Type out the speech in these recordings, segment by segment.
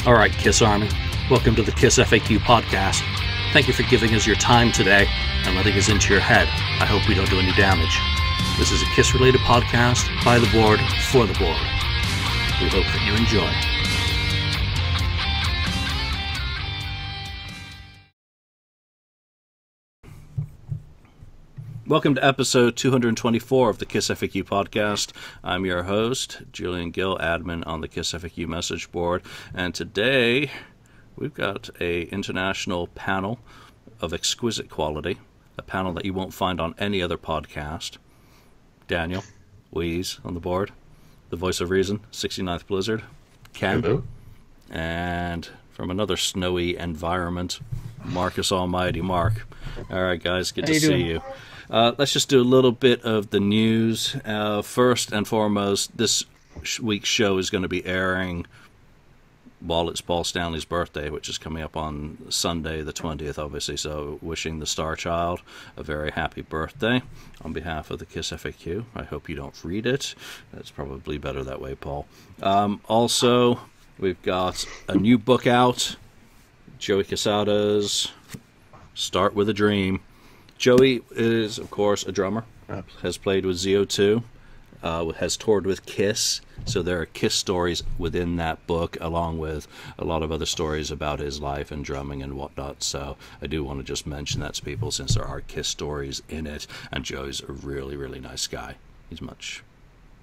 All right, Kiss Army, welcome to the KissFAQ Podcast. Thank you for giving us your time today and letting us into your head. I hope we don't do any damage. This is a Kiss-related podcast by the board, for the board. We hope that you enjoy. Welcome to episode 224 of the KissFAQ Podcast. I'm your host, Julian Gill, admin on the KissFAQ message board. And today, we've got an international panel of exquisite quality, a panel that you won't find on any other podcast. Daniel, Wheeze on the board, the voice of reason, 69th Blizzard, Ken, hello. And from another snowy environment, Marcus Almighty Mark. All right, guys, good to see you. Let's just do a little bit of the news. First and foremost, this week's show is going to be airing while it's Paul Stanley's birthday, which is coming up on Sunday the 20th, obviously. So wishing the Star Child a very happy birthday on behalf of the KissFAQ. I hope you don't read it. That's probably better that way, Paul. Also, we've got a new book out, Joey Quesada's Start With a Dream. Joey is, of course, a drummer, has played with ZO2, has toured with Kiss, so there are Kiss stories within that book, along with a lot of other stories about his life and drumming and whatnot, so I do want to just mention that to people since there are Kiss stories in it, and Joey's a really, really nice guy. He's much,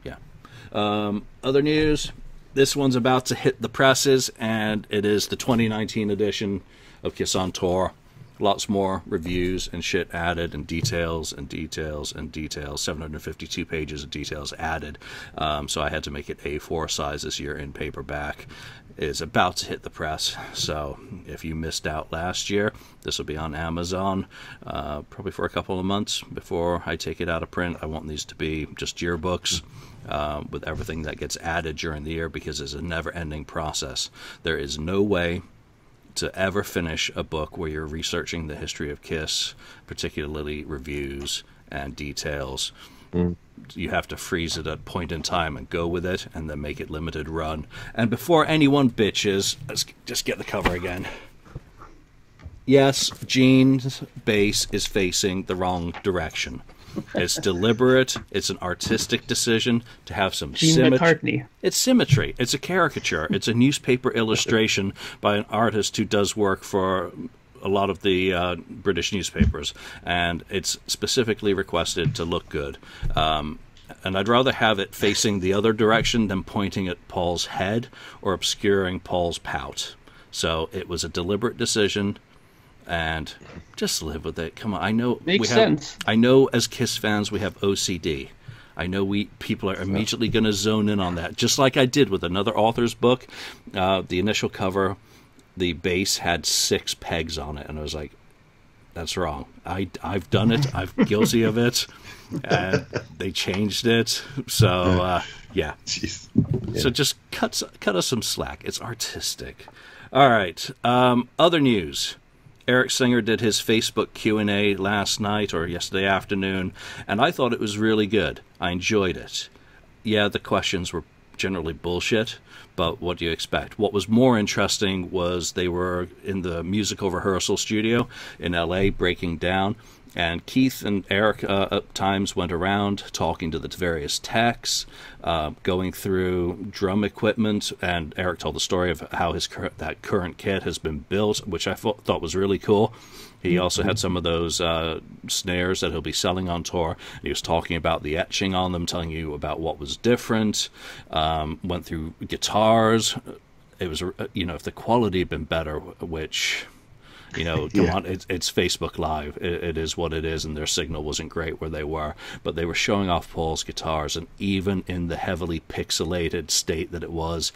yeah. Other news, this one's about to hit the presses, and it is the 2019 edition of Kiss on Tour. Lots more reviews and shit added, and details and details and details. 752 pages of details added. So I had to make it A4 size this year in paperback. It's about to hit the press. So if you missed out last year, this will be on Amazon probably for a couple of months before I take it out of print. I want these to be just yearbooks with everything that gets added during the year, because it's a never-ending process. There is no way to ever finish a book where you're researching the history of Kiss, particularly reviews and details. You have to freeze it at a point in time and go with it, and then make it limited run. And before anyone bitches, let's just get the cover again. Yes, Gene's bass is facing the wrong direction. It's deliberate. It's an artistic decision to have some symmetry. It's symmetry. It's a caricature. It's a newspaper illustration by an artist who does work for a lot of the British newspapers, and it's specifically requested to look good. And I'd rather have it facing the other direction than pointing at Paul's head or obscuring Paul's pout. So it was a deliberate decision. And just live with it. Come on, I know makes sense. I know as Kiss fans we have OCD. I know people are immediately going to zone in on that, just like I did with another author's book. The initial cover, the bass had 6 pegs on it, and I was like, "That's wrong. I've done it. I'm guilty of it." And they changed it. So yeah. So just cut us some slack. It's artistic. All right. Other news. Eric Singer did his Facebook Q&A last night or yesterday afternoon, and I thought it was really good. I enjoyed it. Yeah, the questions were generally bullshit, but what do you expect? What was more interesting was they were in the musical rehearsal studio in LA breaking down, and Keith and Eric at times went around talking to the various techs, going through drum equipment, and Eric told the story of how that current kit has been built, which I thought was really cool. He also had some of those snares that he'll be selling on tour. He was talking about the etching on them, telling you about what was different. Went through guitars. It was, if the quality had been better, which... come on, it's Facebook Live. It is what it is, and their signal wasn't great where they were. But they were showing off Paul's guitars, and even in the heavily pixelated state that it was,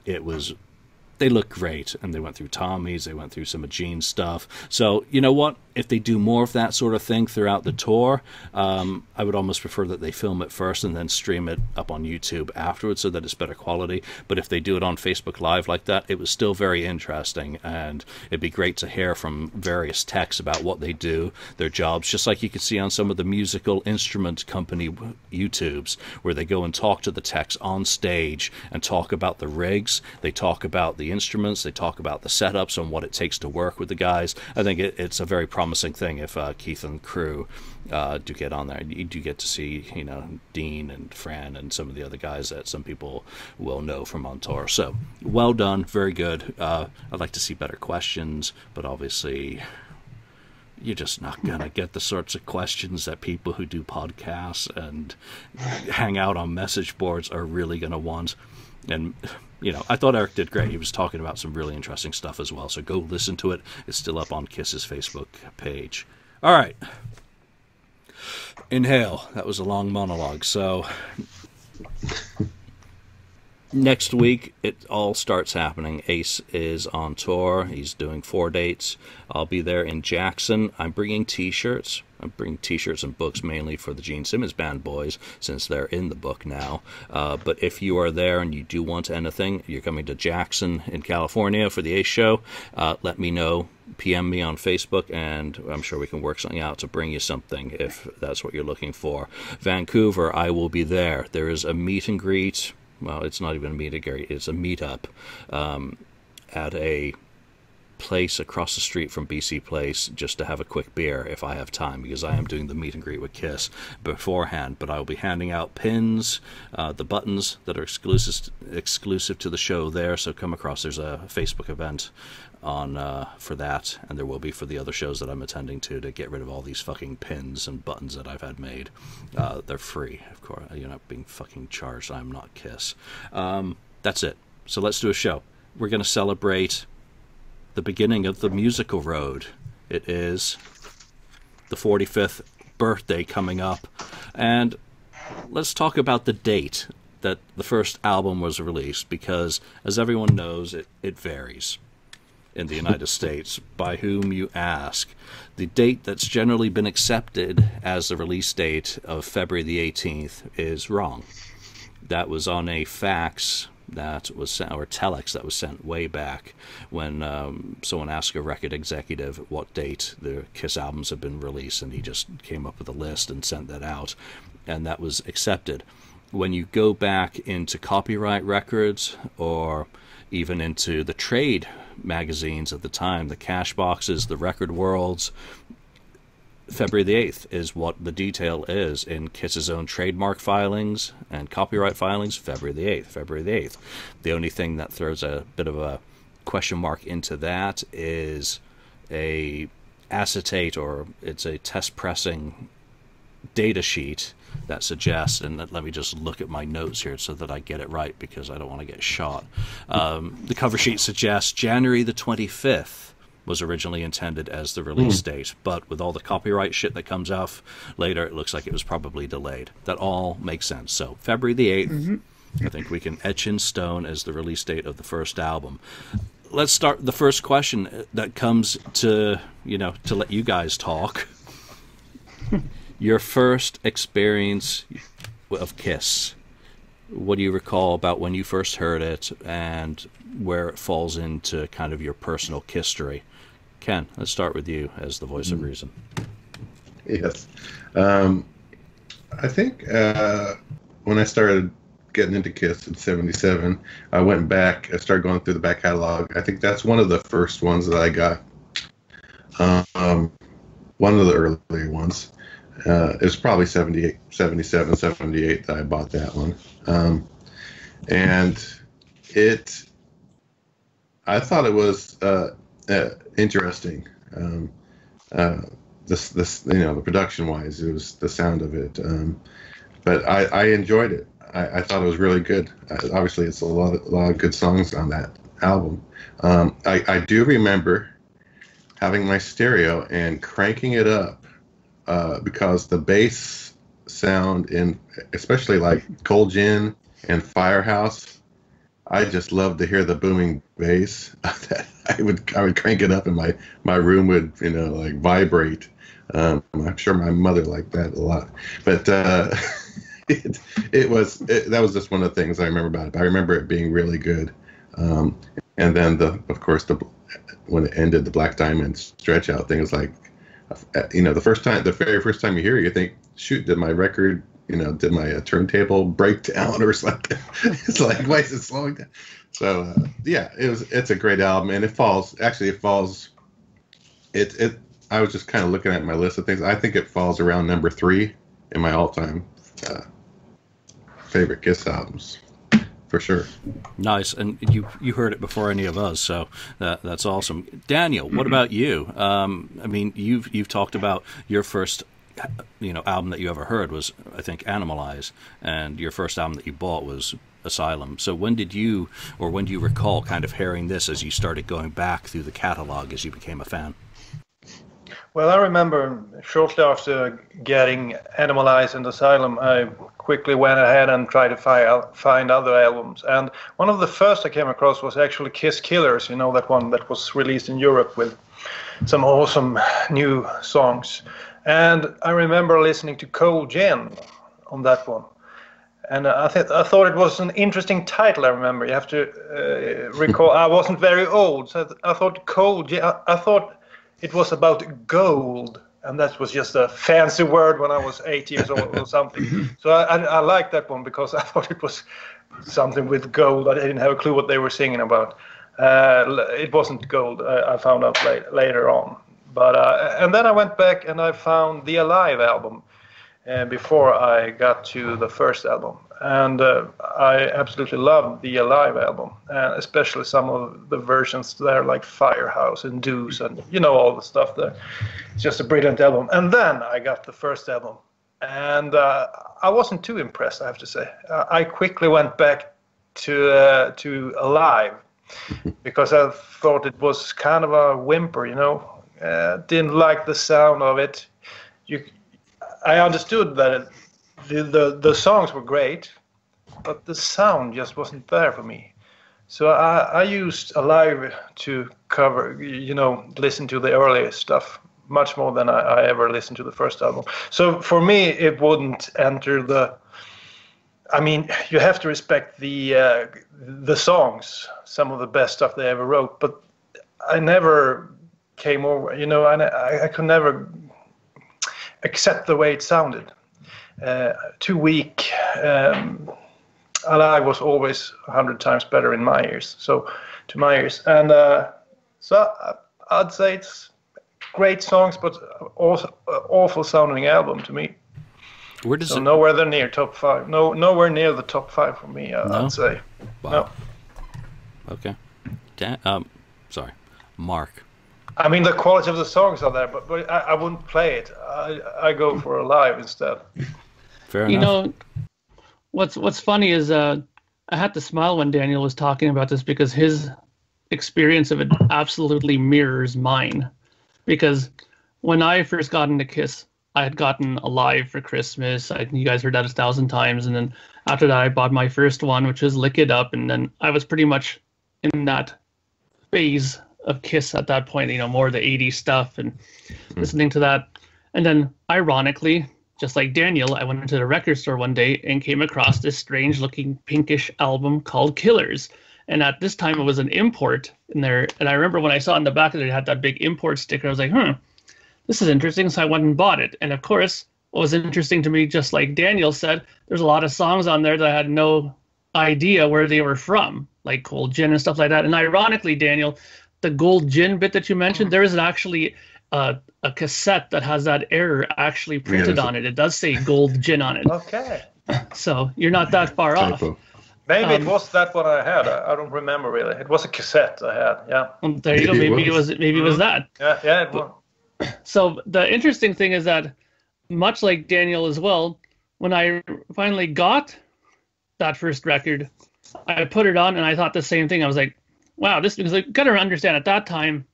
they looked great. And they went through Tommy's, they went through some of Gene's stuff. So, you know what? if they do more of that sort of thing throughout the tour, I would almost prefer that they film it first and then stream it up on YouTube afterwards so that it's better quality. But if they do it on Facebook Live like that, it was still very interesting, and it'd be great to hear from various techs about what they do, their jobs, just like you could see on some of the musical instrument company YouTubes, where they go and talk to the techs on stage and talk about the rigs, they talk about the instruments, they talk about the setups and what it takes to work with the guys. I think it's a very promising thing if Keith and crew do get on there. You do get to see, Dean and Fran and some of the other guys that some people will know from on tour. So, well done, very good. I'd like to see better questions, but obviously you're just not going to get the sorts of questions that people who do podcasts and hang out on message boards are really going to want. And, I thought Eric did great. He was talking about some really interesting stuff as well. So go listen to it. It's still up on Kiss's Facebook page. All right. Inhale. That was a long monologue. So next week, it all starts happening. Ace is on tour. He's doing 4 dates. I'll be there in Jackson. I'm bringing T-shirts. I'm bringing T-shirts and books mainly for the Gene Simmons Band boys, since they're in the book now. But if you are there and you do want anything, you're coming to Jackson in California for the Ace show, let me know. PM me on Facebook, and I'm sure we can work something out to bring you something if that's what you're looking for. Vancouver, I will be there. There is a meet and greet. Well, it's not even a meet and greet. It's a meetup at a place across the street from BC Place, just to have a quick beer if I have time, because I am doing the meet and greet with Kiss beforehand. But I will be handing out pins, the buttons that are exclusive to the show there. So come across. There's a Facebook event on for that, and there will be for the other shows that I'm attending to get rid of all these fucking pins and buttons that I've had made. They're free, of course. You're not being fucking charged. I'm not Kiss. That's it. So let's do a show. We're going to celebrate the beginning of the musical road. It is the 45th birthday coming up, and let's talk about the date that the first album was released, because as everyone knows, it varies in the United States by whom you ask. The date that's generally been accepted as the release date of February the 18th is wrong. That was on a fax that was sent, or telex that was sent way back when someone asked a record executive what date the Kiss albums had been released, and he just came up with a list and sent that out, and that was accepted. When you go back into copyright records, or even into the trade magazines at the time, the Cash Boxes, the Record Worlds, February the 8th is what the detail is in Kiss's own trademark filings and copyright filings. February the 8th, February the 8th. The only thing that throws a bit of a question mark into that is a acetate, or it's a test pressing data sheet that suggests, and let me just look at my notes here so that I get it right, because I don't want to get shot. The cover sheet suggests January the 25th was originally intended as the release date, but with all the copyright shit that comes off later, it looks like it was probably delayed. That all makes sense. So February the 8th, I think we can etch in stone as the release date of the first album. Let's start the first question that comes to let you guys talk. Your first experience of Kiss. What do you recall about when you first heard it, and where it falls into kind of your personal history? Ken, let's start with you as the voice of reason. Yes. I think when I started getting into Kiss in 77, I went back, I started going through the back catalog. I think that's one of the first ones that I got. One of the early ones. It was probably 78, 77, 78 that I bought that one. And I thought it was interesting. The production wise, it was the sound of it. But I enjoyed it. I thought it was really good. Obviously, it's a lot of good songs on that album. I do remember having my stereo and cranking it up because the bass sound in, especially like Cold Gin and Firehouse, I just loved to hear the booming bass. I would crank it up, and my room would like vibrate. I'm sure my mother liked that a lot, but that was just one of the things I remember about it. But I remember it being really good. And then of course when it ended, the Black Diamond stretch out thing was like, the very first time you hear it, you think, shoot, did my record, did my turntable break down or something? It's like, why is it slowing down? So it's a great album, and it falls. I was just kind of looking at my list of things. I think it falls around number 3 in my all-time favorite Kiss albums, for sure. Nice, and you heard it before any of us, so that's awesome. Daniel, what about you? I mean, you've talked about your first album that you ever heard was, I think, Animalize, and your first album that you bought was Asylum. So when do you recall kind of hearing this as you started going back through the catalog as you became a fan? Well, I remember shortly after getting Animalize and Asylum, I quickly went ahead and tried to find other albums. And one of the first I came across was actually Kiss Killers, that one that was released in Europe with some awesome new songs. And I remember listening to Cold Gin on that one. And I thought it was an interesting title. I remember. You have to recall, I wasn't very old, so I thought Cold Gin, I thought it was about gold, and that was just a fancy word when I was 8 years old or something. So I liked that one because I thought it was something with gold. I didn't have a clue what they were singing about. It wasn't gold. I found out later on. But and then I went back and I found the Alive album before I got to the first album. And I absolutely love the Alive album, especially some of the versions there, like Firehouse and Deuce and all the stuff there. It's just a brilliant album. And then I got the first album, and I wasn't too impressed, I have to say. I quickly went back to Alive because I thought it was kind of a whimper, didn't like the sound of it. I understood that the songs were great, but the sound just wasn't there for me. So I used Alive to cover, listen to the earlier stuff much more than I ever listened to the first album. So for me, it wouldn't enter the. I mean, you have to respect the songs, some of the best stuff they ever wrote, but I never came over, I could never accept the way it sounded. Too weak. Alive was always 100 times better in my ears. And so I'd say it's great songs, but also awful sounding album to me. Where does it? Nowhere near top 5. Nowhere near the top 5 for me. I'd say. Wow. No. Okay. Sorry, Mark. I mean, the quality of the songs are there, but I wouldn't play it. I go for Alive instead. Fair enough. What's funny is I had to smile when Daniel was talking about this because his experience of it absolutely mirrors mine. Because when I first got into Kiss, I had gotten Alive for Christmas. You guys heard that 1,000 times. And then after that, I bought my first one, which was Lick It Up. And then I was pretty much in that phase of Kiss at that point, more the 80s stuff and listening to that. And then ironically, just like Daniel, I went into the record store one day and came across this strange looking pinkish album called Killers. And at this time it was an import in there. And I remember when I saw in the back of it had that big import sticker, I was like, this is interesting. So I went and bought it. And of course, what was interesting to me, just like Daniel said, there's a lot of songs on there that I had no idea where they were from, like Cold Gin and stuff like that. And ironically, Daniel, the Gold Gin bit that you mentioned, there is actually a cassette that has that error actually printed on it. It does say Gold Gin on it. Okay. So you're not that far off. Maybe it was that one I had. I don't remember really. It was a cassette I had. Yeah. Well, there you go. Maybe it was that. Yeah. It was. So the interesting thing is that, much like Daniel as well, when I finally got that first record, I put it on and I thought the same thing. I was like, wow, this, because I gotta understand at that time,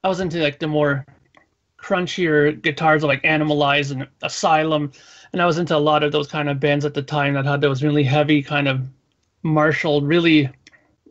I was into like the more crunchier guitars like Animalize and Asylum, and I was into a lot of those kind of bands at the time that had those really heavy kind of Marshall, really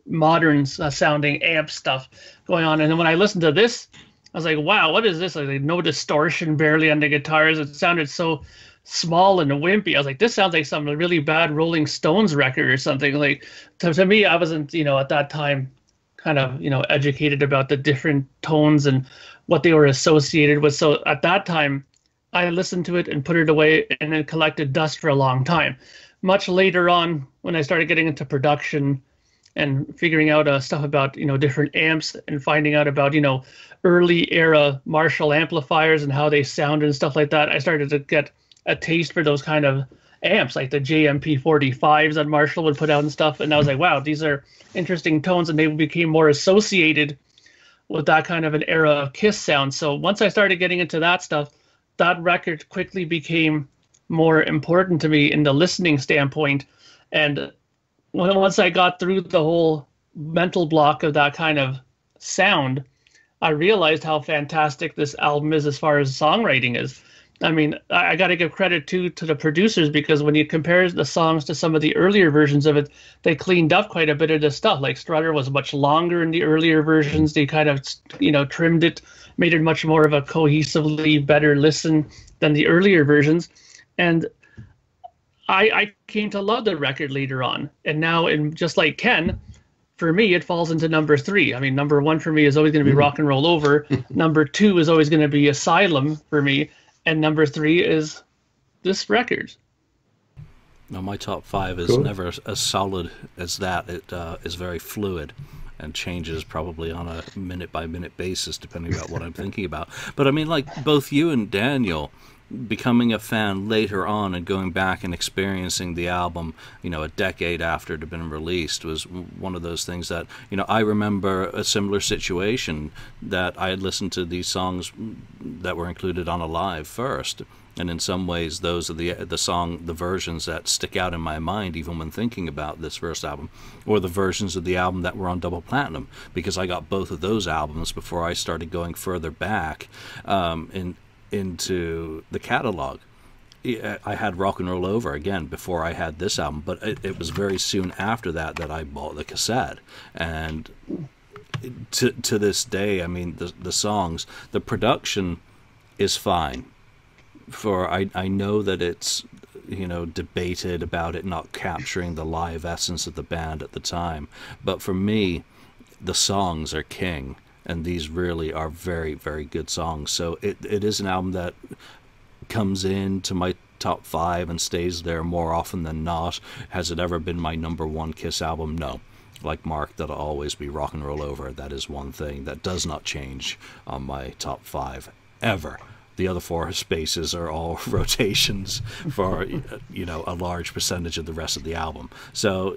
modern sounding amp stuff going on. And then when I listened to this, I was like, wow, what is this? Like, no distortion barely on the guitars. It sounded so small and wimpy. I was like, this sounds like some really bad Rolling Stones record or something. Like, to me, I wasn't, at that time kind of, educated about the different tones and what they were associated with. So at that time, I listened to it and put it away and then collected dust for a long time. Much later on, when I started getting into production and figuring out stuff about, different amps and finding out about, early era Marshall amplifiers and how they sound and stuff like that, I started to get a taste for those kind of amps, like the JMP 45s that Marshall would put out and stuff. And I was like, wow, these are interesting tones, and they became more associated with that kind of an era of Kiss sound. So once I started getting into that stuff, that record quickly became more important to me in the listening standpoint. And once I got through the whole mental block of that kind of sound, I realized how fantastic this album is as far as songwriting is. I mean, I got to give credit to the producers, because when you compare the songs to some of the earlier versions of it, they cleaned up quite a bit of the stuff. Like Strutter was much longer in the earlier versions. They kind of, trimmed it, made it much more of a cohesively better listen than the earlier versions. And I came to love the record later on. And now, just like Ken, for me, it falls into number 3. I mean, number 1 for me is always going to be Rock and Roll Over. Number 2 is always going to be Asylum for me. And number 3 is this record. No, my top 5 is never as solid as that. It is very fluid and changes probably on a minute-by-minute basis depending on what I'm thinking about. But I mean, like both you and Daniel, becoming a fan later on and going back and experiencing the album, a decade after it had been released, was one of those things that, I remember a similar situation, that I had listened to these songs that were included on Alive first. And in some ways, those are the versions that stick out in my mind, even when thinking about this first album, or the versions of the album that were on Double Platinum, because I got both of those albums before I started going further back into the catalog. I had Rock and Roll Over again before I had this album, but it was very soon after that I bought the cassette. And to this day, I mean, the songs, the production is fine. I know that it's, debated about it not capturing the live essence of the band at the time, but for me, the songs are king. And these really are very, very good songs. So it is an album that comes into my top 5 and stays there more often than not. Has it ever been my number 1 Kiss album? No. Like Mark, that'll always be Rock and Roll Over. That is one thing that does not change on my top 5, ever. The other 4 spaces are all rotations for, a large percentage of the rest of the album. So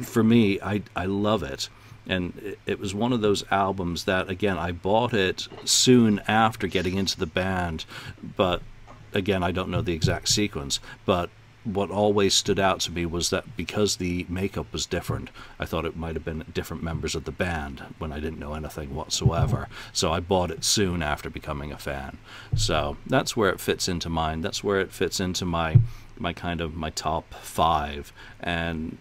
for me, I love it. And it was one of those albums that, again, I bought it soon after getting into the band. But, again, I don't know the exact sequence. But what always stood out to me was that because the makeup was different, I thought it might have been different members of the band when I didn't know anything whatsoever. So I bought it soon after becoming a fan. So that's where it fits into mine. That's where it fits into my top 5. And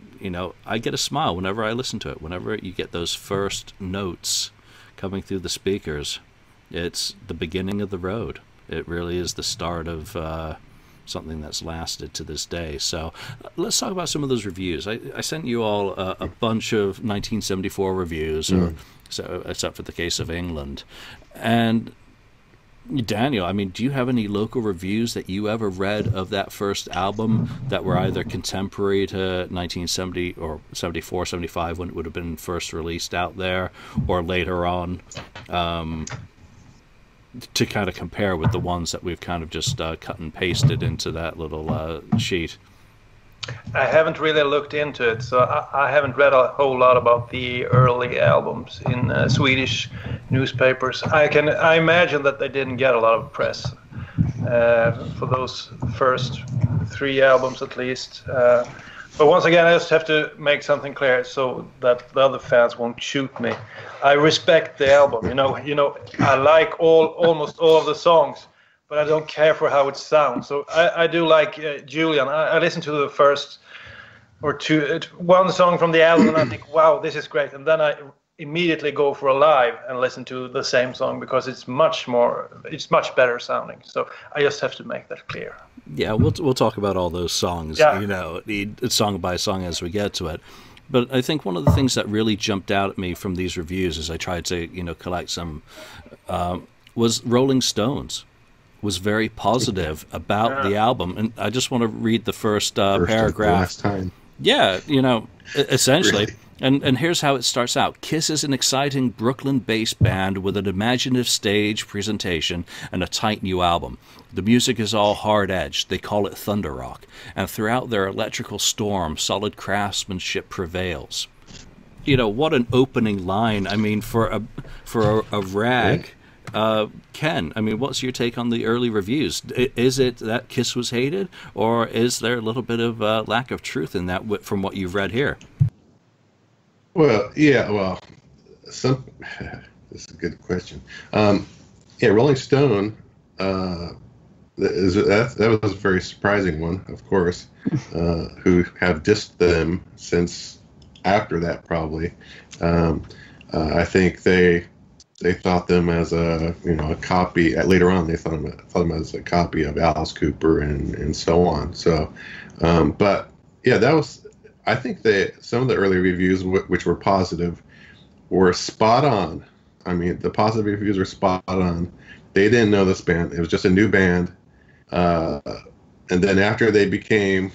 I get a smile whenever I listen to it. Whenever you get those first notes coming through the speakers, it's the beginning of the road. It really is the start of something that's lasted to this day. So let's talk about some of those reviews. I sent you all a bunch of 1974 reviews, so, except for the case of England. And Daniel, I mean, do you have any local reviews that you ever read of that first album that were either contemporary to 1970 or 74, 75 when it would have been first released out there, or later on, to kind of compare with the ones that we've kind of just cut and pasted into that little sheet? I haven't really looked into it, so I haven't read a whole lot about the early albums in Swedish newspapers. I imagine that they didn't get a lot of press for those first 3 albums at least. But once again, I just have to make something clear so that the other fans won't shoot me. I respect the album. I like almost all of the songs, but I don't care for how it sounds. So I do like Julian. I listened to the first or two, one song from the album, and I think, wow, this is great, and then I immediately go for a live and listen to the same song because it's much better sounding. So I just have to make that clear. Yeah, we'll talk about all those songs, song by song as we get to it. But I think one of the things that really jumped out at me from these reviews as I tried to, collect some, was Rolling Stones was very positive about the album. And I just want to read the first paragraph. Last time. Yeah, essentially. Really? And here's how it starts out. Kiss is an exciting Brooklyn-based band with an imaginative stage presentation and a tight new album. The music is all hard-edged. They call it thunder rock. And throughout their electrical storm, solid craftsmanship prevails. What an opening line. I mean, for a rag. Ken, I mean, what's your take on the early reviews? Is it that Kiss was hated, or is there a little bit of lack of truth in that from what you've read here? Well, yeah, this is a good question. Rolling Stone, that was a very surprising one, of course, who have dissed them since after that, probably. I think they thought them as a copy. Later on, they thought them as a copy of Alice Cooper and so on. So, but yeah, that was. I think some of the early reviews, which were positive, were spot on. I mean, the positive reviews were spot on. They didn't know this band; it was just a new band. And then after they became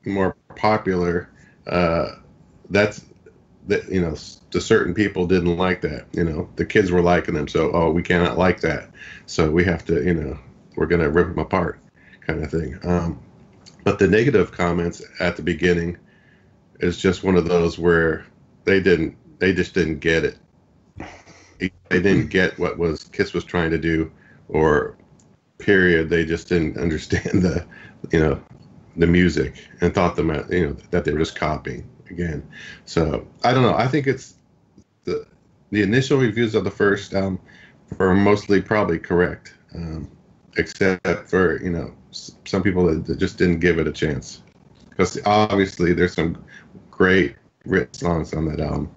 more popular, the certain people didn't like that. The kids were liking them, so we cannot like that. So we have to, we're gonna rip them apart, kind of thing. But the negative comments at the beginning is just one of those where they just didn't get it. They didn't get what Kiss was trying to do, or period. They just didn't understand the music and thought that they were just copying again. So I don't know. I think it's the initial reviews of the first album are mostly probably correct, except for some people that just didn't give it a chance, because obviously there's some great written songs on that album.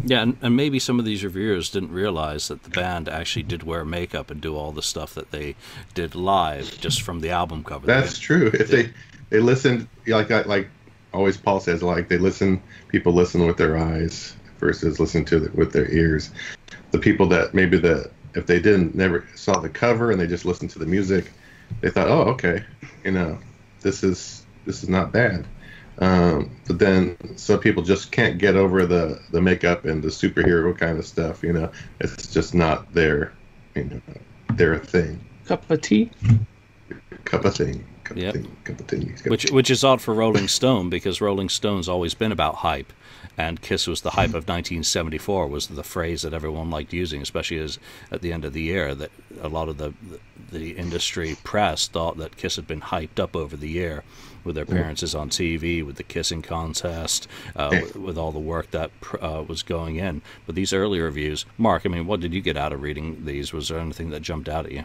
Yeah, and maybe some of these reviewers didn't realize that the band actually did wear makeup and do all the stuff that they did live just from the album cover. That's true. If they listened, like always Paul says, like people listen with their eyes versus listen to with their ears. The people that maybe if they never saw the cover and they just listened to the music, they thought, oh, okay, this is not bad. But then some people just can't get over the makeup and the superhero kind of stuff. It's just not their thing. Cup of tea. Cup of tea. Which is odd for Rolling Stone, because Rolling Stone's always been about hype, and Kiss was the hype of 1974 was the phrase that everyone liked using, especially as at the end of the year that a lot of the industry press thought that Kiss had been hyped up over the year with their appearances on TV, with the kissing contest, with all the work that was going in. But these early reviews, Mark, I mean, what did you get out of reading these? Was there anything that jumped out at you?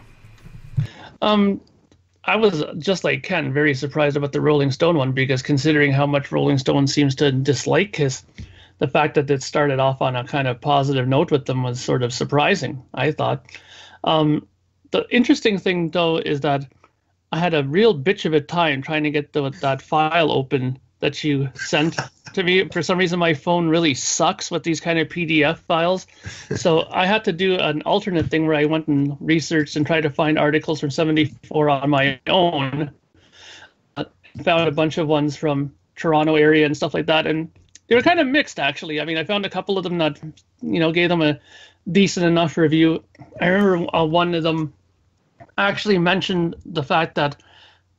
I was, just like Ken, very surprised about the Rolling Stone one, because considering how much Rolling Stone seems to dislike Kiss, the fact that it started off on a kind of positive note with them was sort of surprising, I thought. The interesting thing, though, is that I had a real bitch of a time trying to get that file open that you sent to me. For some reason, my phone really sucks with these kind of PDF files. So I had to do an alternate thing where I went and researched and tried to find articles from 74 on my own. Found a bunch of ones from Toronto area and stuff like that. And they were kind of mixed, actually. I mean, I found a couple of them that, gave them a decent enough review. I remember one of them actually mentioned the fact that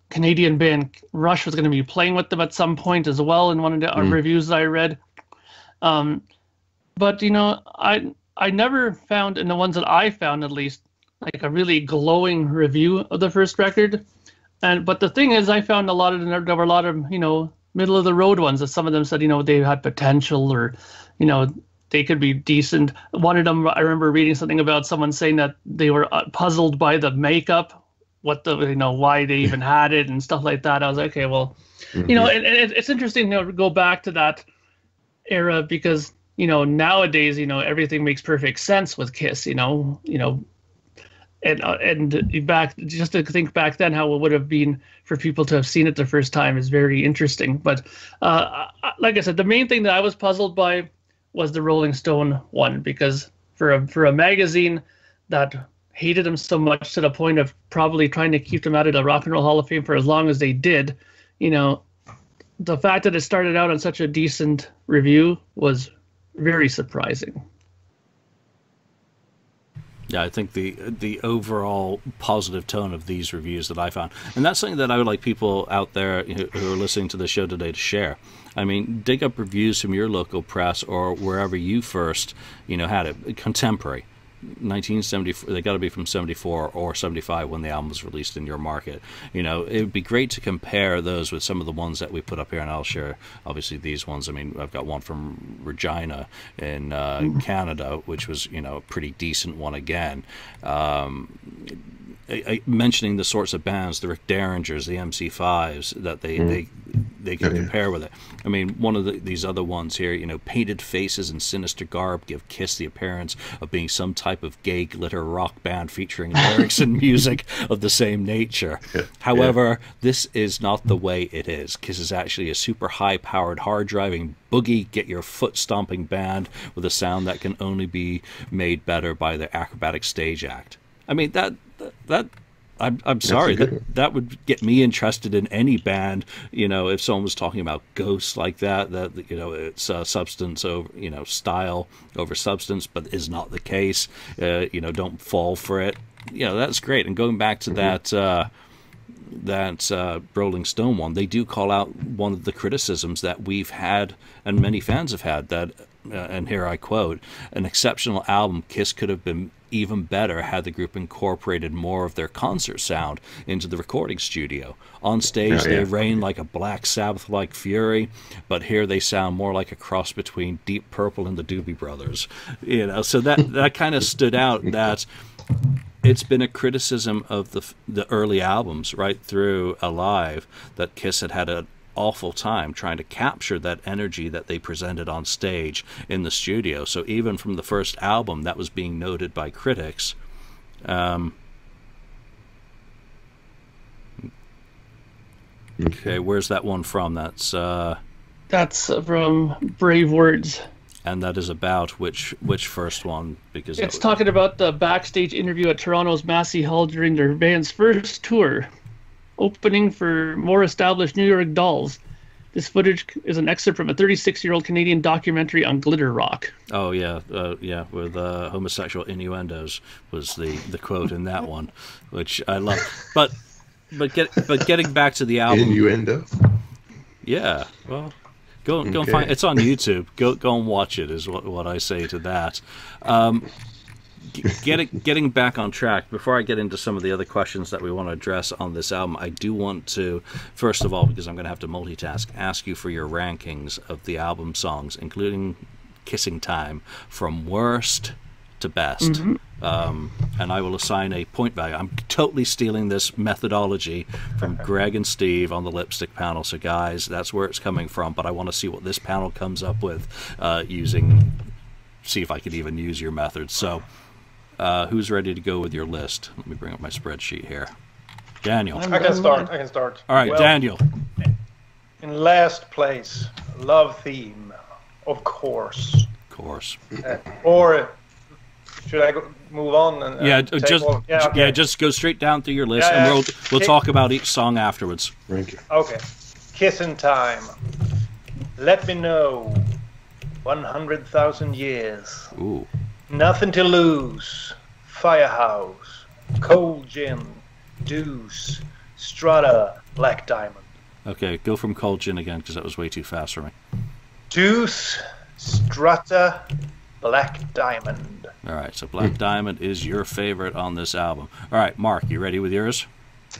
Canadian band Rush was going to be playing with them at some point as well in one of the reviews that I read. But I never found, in the ones that I found at least, like a really glowing review of the first record. But the thing is, I found there were a lot of middle of the road ones that some of them said they had potential, or they could be decent. One of them, I remember reading something about someone saying that they were puzzled by the makeup what the why they even had it and stuff like that. I was like, okay, well, and it's interesting to go back to that era because nowadays everything makes perfect sense with Kiss. And back, just to think back then how it would have been for people to have seen it the first time is very interesting. But like I said, the main thing that I was puzzled by was the Rolling Stone one, because for a magazine that hated him so much to the point of probably trying to keep him out of the Rock and Roll Hall of Fame for as long as they did, the fact that it started out on such a decent review was very surprising. Yeah, I think the overall positive tone of these reviews that I found, and that's something that I would like people out there who are listening to the show today to share. I mean, dig up reviews from your local press or wherever you first, had it. Contemporary, 1974. They got to be from 74 or 75 when the album was released in your market. It would be great to compare those with some of the ones that we put up here, and I'll share obviously these ones. I mean, I've got one from Regina in Canada, which was a pretty decent one again. Mentioning the sorts of bands, the Rick Derringers, the MC5s, that they can compare with it. I mean, one of these other ones here, painted faces and sinister garb give Kiss the appearance of being some type of gay glitter rock band featuring lyrics and music of the same nature. However, this is not the way it is. Kiss is actually a super high-powered, hard-driving, boogie, get-your-foot-stomping band with a sound that can only be made better by the acrobatic stage act. I mean, I'm sorry, that would get me interested in any band, if someone was talking about ghosts like that it's substance over, style over substance, but is not the case. Don't fall for it. That's great. And going back to that Rolling Stone one, they do call out one of the criticisms that we've had and many fans have had, that, and here I quote, an exceptional album, Kiss could have been even better had the group incorporated more of their concert sound into the recording studio. On stage, they reign like a Black Sabbath-like fury, but here they sound more like a cross between Deep Purple and the Doobie Brothers. So that kind of stood out, that it's been a criticism of the early albums right through Alive, that Kiss had an awful time trying to capture that energy that they presented on stage in the studio. So even from the first album, that was being noted by critics. Okay, where's that one from? That's from Brave Words. And that is about which first one? Because it's talking about the backstage interview at Toronto's Massey Hall during their band's first tour, opening for more established New York Dolls. This footage is an excerpt from a 36-year-old Canadian documentary on glitter rock. Oh, yeah, with homosexual innuendos was the quote in that one, which I love. But getting back to the album. Innuendo? Yeah, well, go and find it's on YouTube. Go and watch it is what I say to that. Getting back on track, before I get into some of the other questions that we want to address on this album, I do want to, first of all, because I'm going to have to multitask, ask you for your rankings of the album songs, including Kissin Time, from worst to best. Mm-hmm. And I will assign a point value. I'm totally stealing this methodology from Greg and Steve on the Lipstick panel. So, guys, that's where it's coming from. But I want to see what this panel comes up with see if I could even use your method. So, who's ready to go with your list? Let me bring up my spreadsheet here. Daniel. I can start. All right, well, Daniel. In last place, Love Theme, of course. Or should I move on? And, just go straight down through your list, and we'll talk about each song afterwards. Okay. Kissin Time. Let Me Know. 100,000 Years. Ooh. Nothing to Lose. Firehouse. Cold Gin. Deuce. Strutter. Black Diamond. Okay, go from Cold Gin again, because that was way too fast for me. Deuce. Strutter. Black Diamond. All right, so Black Diamond is your favorite on this album. All right, Mark, you ready with yours?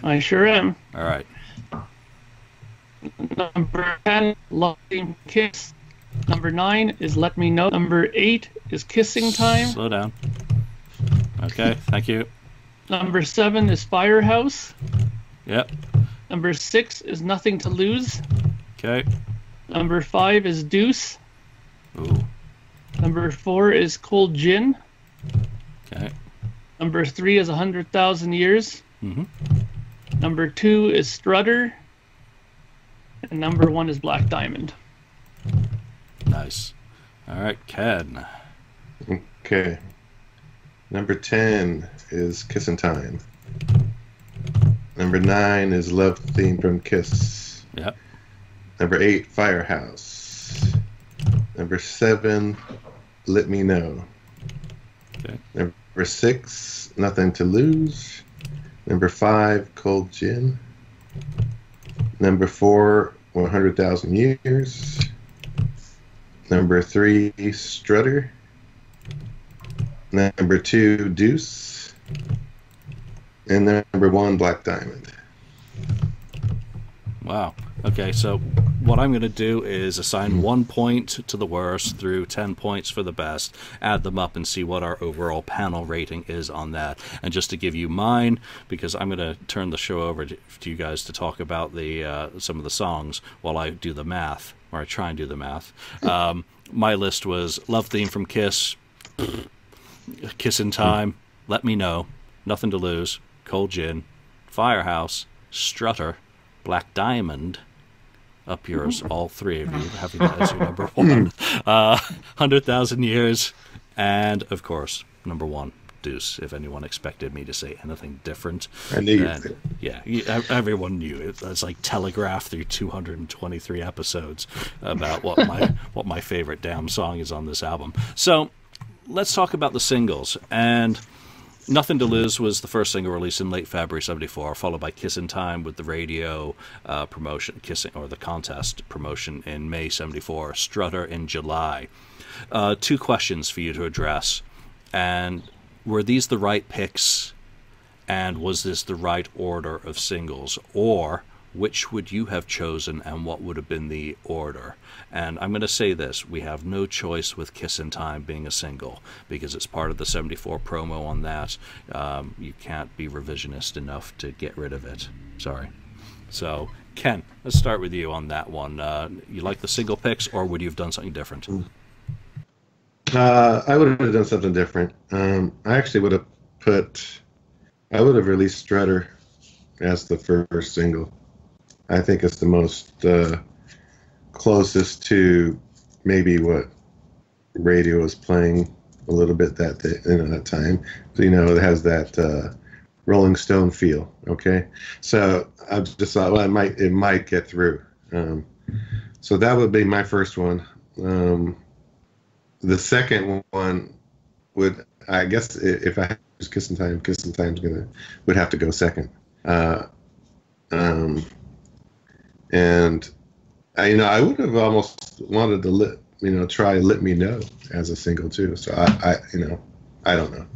I sure am. All right. Number 10, Love Theme, Kiss. Number 9 is Let Me Know. Number 8 is Kissing Time. Slow down. Okay, thank you. Number 7 is Firehouse. Yep. Number 6 is Nothing to Lose. Okay. Number 5 is Deuce. Ooh. Number 4 is Cold Gin. Okay. Number 3 is 100,000 Years. Mm-hmm. Number 2 is Strutter. And number 1 is Black Diamond. Nice. All right, Ken. Okay. Number 10 is Kissin Time. Number 9 is Love Theme from Kiss. Yep. Number 8, Firehouse. Number 7, Let Me Know. Okay. Number 6, Nothing to Lose. Number 5, Cold Gin. Number 4, 100,000 Years. Number 3, Strutter. Number 2, Deuce. And number 1, Black Diamond. Wow. Okay, so what I'm going to do is assign 1 point to the worst through 10 points for the best, add them up and see what our overall panel rating is on that. And just to give you mine, because I'm going to turn the show over to you guys to talk about the some of the songs while I do the math, or I try and do the math. My list was Love Theme from Kiss, Kissin Time, Let Me Know, Nothing to Lose, Cold Gin, Firehouse, Strutter, Black Diamond, up yours, all three of you, having that as your number 1, 100,000 Years, and, of course, number 1, Deuce, if anyone expected me to say anything different. I knew you. Yeah, everyone knew it. It's like telegraphed through 223 episodes about what my favorite damn song is on this album. So, let's talk about the singles, and Nothing to Lose was the first single released in late February 74, followed by Kissin Time with the radio promotion, or the contest promotion in May 74, Strutter in July. 2 questions for you to address. And were these the right picks? And was this the right order of singles? Or which would you have chosen and what would have been the order? And I'm going to say this, we have no choice with Kissin Time being a single because it's part of the 74 promo on that. You can't be revisionist enough to get rid of it. Sorry. So, Ken, let's start with you on that one. You like the single picks or would you have done something different? I would have done something different. I actually would have released Strutter as the first single. I think it's the most closest to maybe what radio was playing a little bit that day, that time. So, it has that Rolling Stone feel. Okay, so I just thought, well, it might get through. So that would be my first one. The second one would, I guess, if I was Kissin Time, would have to go second. And I would have almost wanted to try Let Me Know as a single too. So I don't know.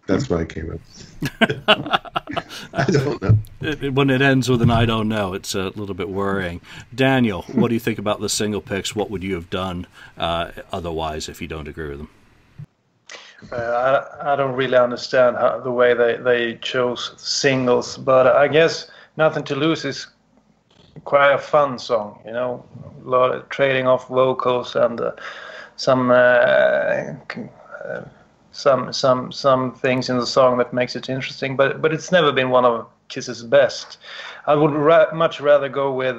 That's what I came up with. I don't know. When it ends with an I don't know, it's a little bit worrying. Daniel, what do you think about the single picks? What would you have done otherwise if you don't agree with them? I don't really understand the way they chose singles, but I guess Nothing to Lose is quite a fun song, a lot of trading off vocals and some things in the song that makes it interesting, but it's never been one of Kiss's best. I would much rather go with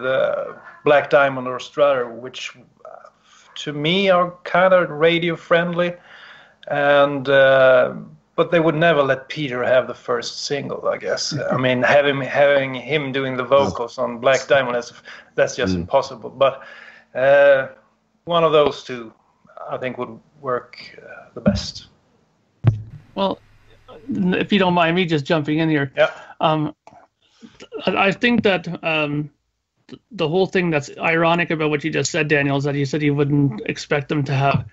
Black Diamond or Strutter, which to me are kind of radio friendly, and but they would never let Peter have the first single, I guess. I mean, having him doing the vocals on Black Diamond, that's just impossible. But one of those two, I think, would work the best. Well, if you don't mind me just jumping in here. Yeah. I think that the whole thing that's ironic about what you just said, Daniel, is that you said you wouldn't expect them to have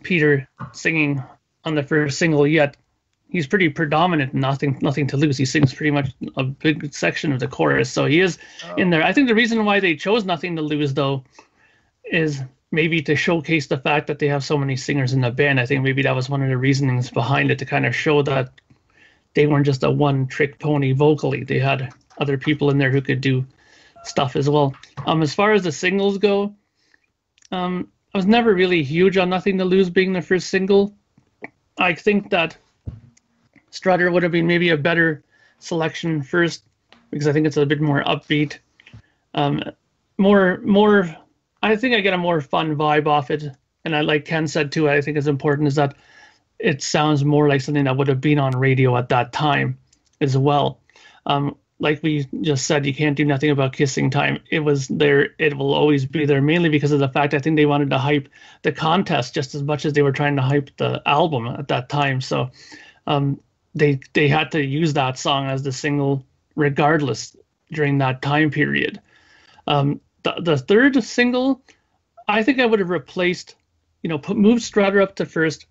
Peter singing on the first single, yet he's pretty predominant in Nothing to Lose. He sings pretty much a big section of the chorus, so he is in there. I think the reason why they chose Nothing to Lose, though, is maybe to showcase the fact that they have so many singers in the band. I think maybe that was one of the reasonings behind it, to kind of show that they weren't just a one-trick pony vocally. They had other people in there who could do stuff as well. As far as the singles go, I was never really huge on Nothing to Lose being the first single. I think that Strutter would have been maybe a better selection first, because I think it's a bit more upbeat. I think I get a more fun vibe off it. And I, like Ken said too, I think it's important is that it sounds more like something that would have been on radio at that time as well. Like we just said, you can't do nothing about Kissin Time. It was there. It will always be there, mainly because of the fact I think they wanted to hype the contest just as much as they were trying to hype the album at that time. So they had to use that song as the single regardless during that time period. The third single, I think I would have replaced, moved Strutter up to first,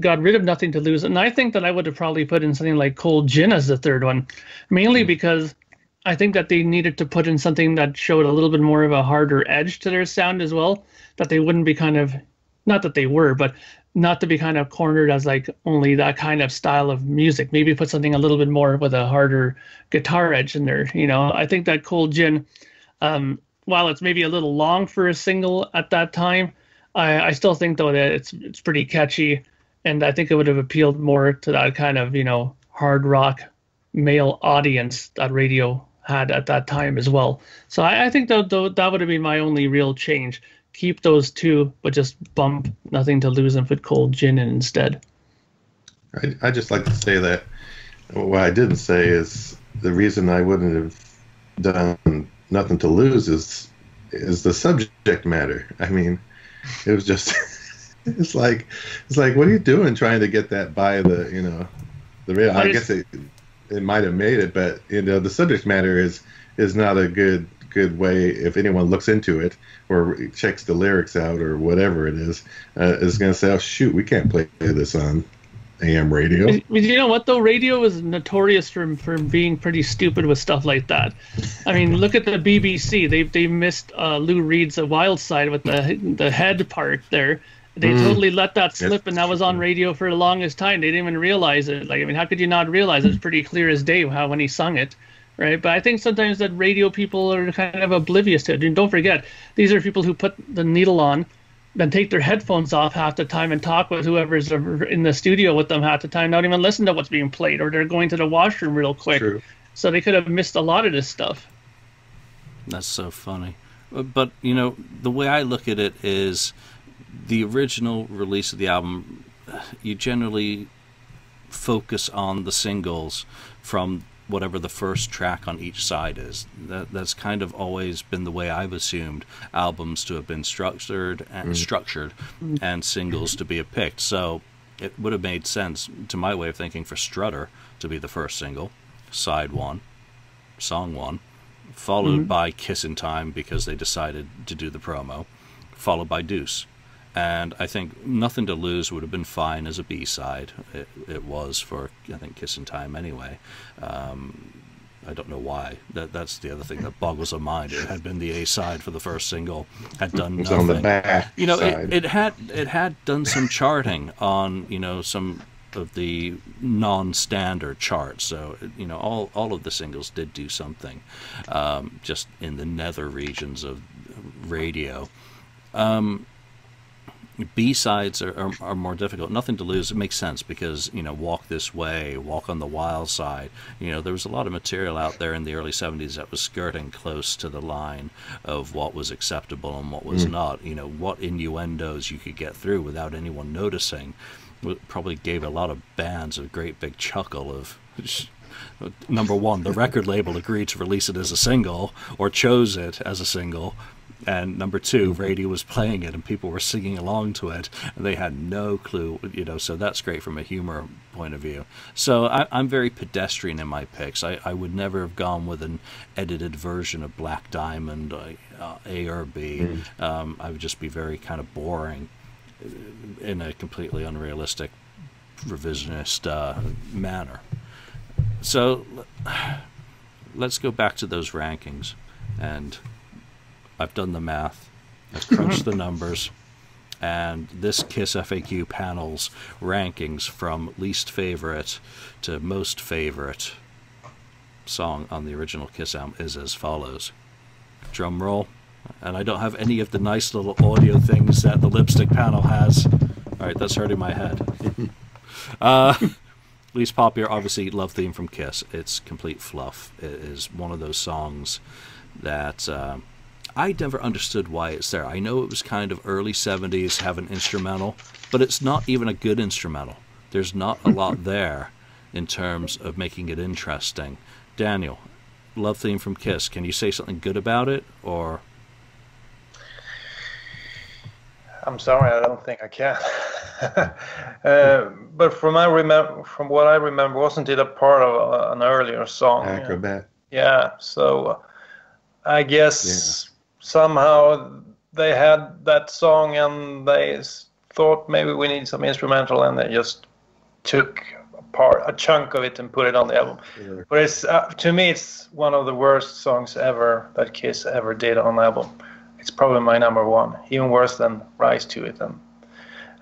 got rid of Nothing to Lose. And I think that I would have probably put in something like Cold Gin as the third one, mainly because I think that they needed to put in something that showed a little bit more of a harder edge to their sound as well, that they wouldn't be kind of, not that they were, but not to be kind of cornered as like only that kind of style of music. Maybe put something a little bit more with a harder guitar edge in there. I think that Cold Gin, while it's maybe a little long for a single at that time, I still think though that it's pretty catchy, and I think it would have appealed more to that kind of hard rock male audience that radio had at that time as well. So I think that would have been my only real change. Keep those two, but just bump Nothing to Lose and put Cold Gin in instead. I just like to say that what I didn't say is the reason I wouldn't have done Nothing to Lose is the subject matter. I mean, it was just it's like what are you doing trying to get that by the radio? I guess it might have made it, but the subject matter is not a good way. If anyone looks into it or checks the lyrics out or whatever it is going to say, oh shoot, we can't play this on AM radio. You know what though? Radio is notorious for being pretty stupid with stuff like that. I mean, look at the BBC. They missed Lou Reed's Wild Side with the head part there. They totally let that slip, and that was on radio for the longest time. They didn't even realize it. Like, I mean, how could you not realize it? It's pretty clear as day when he sung it, right? But I think sometimes that radio people are kind of oblivious to it. And don't forget, these are people who put the needle on, then take their headphones off half the time and talk with whoever's in the studio with them half the time, not even listen to what's being played, or they're going to the washroom real quick. True. So they could have missed a lot of this stuff. That's so funny. But, the way I look at it is the original release of the album, you generally focus on the singles from whatever the first track on each side is. That's kind of always been the way I've assumed albums to have been structured and singles to be picked. So it would have made sense, to my way of thinking, for Strutter to be the first single, side one, song one, followed by Kissin Time because they decided to do the promo, followed by Deuce. And I think Nothing to Lose would have been fine as a B-side. It was for, I think, Kissin Time anyway. I don't know why. That's the other thing that boggles the mind. It had been the A-side for the first single, had done nothing. On the back side. It had done some charting on, some of the non-standard charts. So, all of the singles did do something, just in the nether regions of radio. B-sides are more difficult. Nothing to Lose, it makes sense because, Walk This Way, Walk on the Wild Side, there was a lot of material out there in the early 70s that was skirting close to the line of what was acceptable and what was not. What innuendos you could get through without anyone noticing probably gave a lot of bands a great big chuckle of... Number one, the record label agreed to release it as a single, or chose it as a single. And number two, radio was playing it and people were singing along to it and they had no clue, so that's great from a humor point of view. So I'm very pedestrian in my picks. I would never have gone with an edited version of Black Diamond, A or B. I would just be very kind of boring in a completely unrealistic revisionist manner. So let's go back to those rankings, and I've done the math, I've crunched the numbers, And this KissFAQ panel's rankings from least favorite to most favorite song on the original Kiss album is as follows. Drum roll. And I don't have any of the nice little audio things that the lipstick panel has. All right, that's hurting my head. Least popular, obviously, Love Theme from Kiss. It's complete fluff. It is one of those songs that I never understood why it's there. I know it was kind of early 70s, have an instrumental, but it's not even a good instrumental. There's not a lot there in terms of making it interesting. Daniel, Love Theme from Kiss, can you say something good about it, or... I'm sorry, I don't think I can. But from what I remember, wasn't it a part of an earlier song? Acrobat. Yeah, so I guess somehow they had that song and they thought maybe we need some instrumental, and they just took a chunk of it and put it on the album. Yeah. But it's to me, it's one of the worst songs ever that Kiss ever did on the album. It's probably my number one, even worse than Rise to It.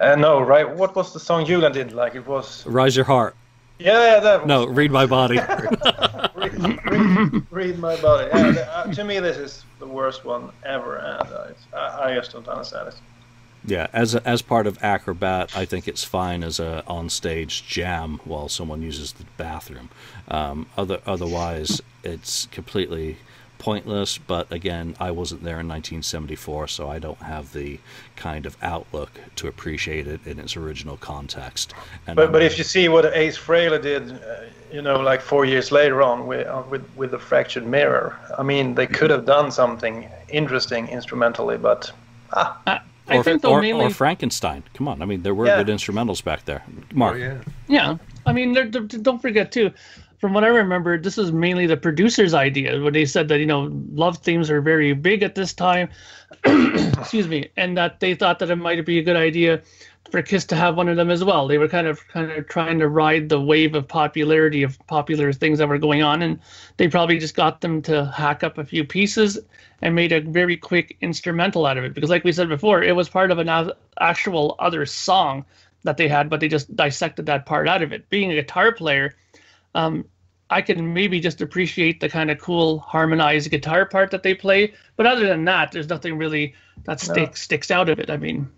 And no, right? What was the song Julian did? Like it was Rise Your Heart. Yeah, that was... No, Read My Body. read My Body. Yeah, to me, this is the worst one ever, and I just don't understand it. Yeah, as part of Acrobat, I think it's fine as a on-stage jam while someone uses the bathroom. Otherwise, it's completely pointless. But again, I wasn't there in 1974, so I don't have the kind of outlook to appreciate it in its original context. And but if you see what Ace Frehley did, like 4 years later on with the Fractured Mirror, I mean, they could have done something interesting instrumentally, but I think or Frankenstein. Come on, I mean, there were good instrumentals back there. Mark. Oh, yeah. I mean, don't forget too. From what I remember, this was mainly the producer's idea when they said that love themes are very big at this time. Excuse me, and that they thought that it might be a good idea for Kiss to have one of them as well. They were kind of trying to ride the wave of popularity of popular things that were going on, and they probably just got them to hack up a few pieces and made a very quick instrumental out of it. Because like we said before, it was part of an actual other song that they had, but they just dissected that part out of it. Being a guitar player, I can maybe just appreciate the kind of cool harmonized guitar part that they play. But other than that, there's nothing really that sticks out of it. I mean,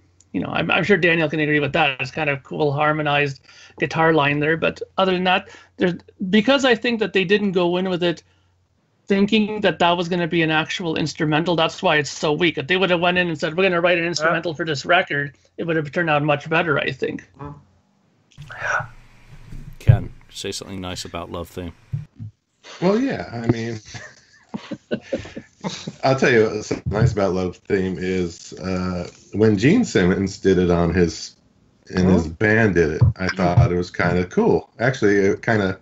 I'm sure Daniel can agree with that. It's kind of cool harmonized guitar line there. But other than that, because I think that they didn't go in with it thinking that was going to be an actual instrumental, that's why it's so weak. If they would have went in and said, we're going to write an instrumental for this record, it would have turned out much better, I think. Ken, say something nice about Love Theme. Well, yeah, I mean, I'll tell you what's nice about Love Theme is when Gene Simmons did it on his band did it, I thought it was kind of cool. Actually, it kind of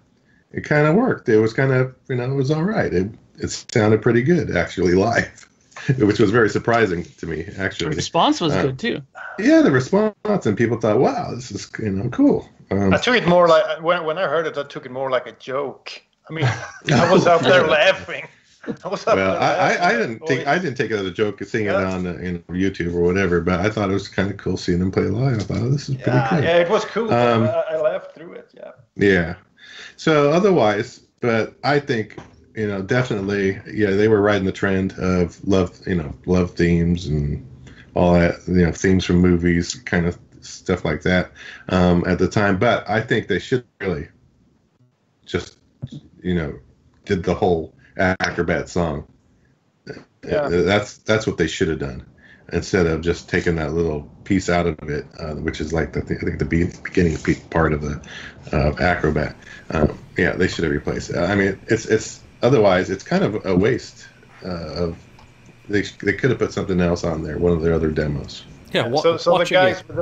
worked. It was kind of, it was all right. It sounded pretty good, actually, live, which was very surprising to me, actually. The response was good, too. Yeah, the response, and people thought, wow, this is, cool. I took it more like, when I heard it, I took it more like a joke. I mean, I was up there laughing. I didn't take it as a joke, seeing it on YouTube or whatever, but I thought it was kind of cool seeing them play live. I thought, oh, this is pretty cool. Yeah, it was cool. I laughed through it, Yeah. So otherwise, but I think, definitely, they were riding the trend of love themes and all that, themes from movies, kind of stuff like that at the time. But I think they should really just, did the whole Acrobat song. Yeah. That's what they should have done, instead of just taking that little piece out of it, which is like I think the beginning part of the Acrobat. They should have replaced it. I mean, it's otherwise it's kind of a waste of. They could have put something else on there, one of their other demos. Yeah. So the guys with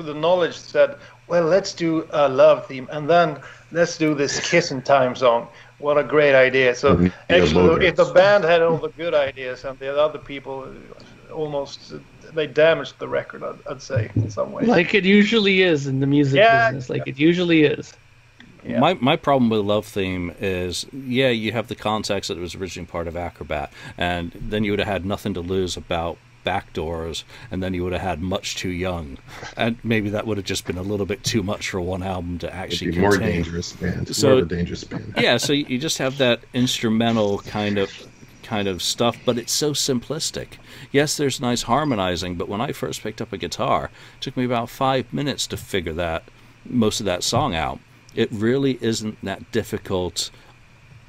the knowledge said, well, let's do a Love Theme, and then let's do this Kissin Time song. What a great idea! So actually, if the band had all the good ideas and the other people almost they damaged the record, I'd say in some way. Like it usually is in the music business. Like it usually is. Yeah. My problem with Love Theme is, you have the context that it was originally part of Acrobat, and then you would have had nothing to lose about Backdoors, and then you would have had Much Too Young, and maybe that would have just been a little bit too much for one album to actually contain. More dangerous band. So, more of a dangerous band. Yeah, so you just have that instrumental kind of stuff, but it's so simplistic. Yes, there's nice harmonizing, but when I first picked up a guitar, it took me about 5 minutes to figure most of that song out. It really isn't that difficult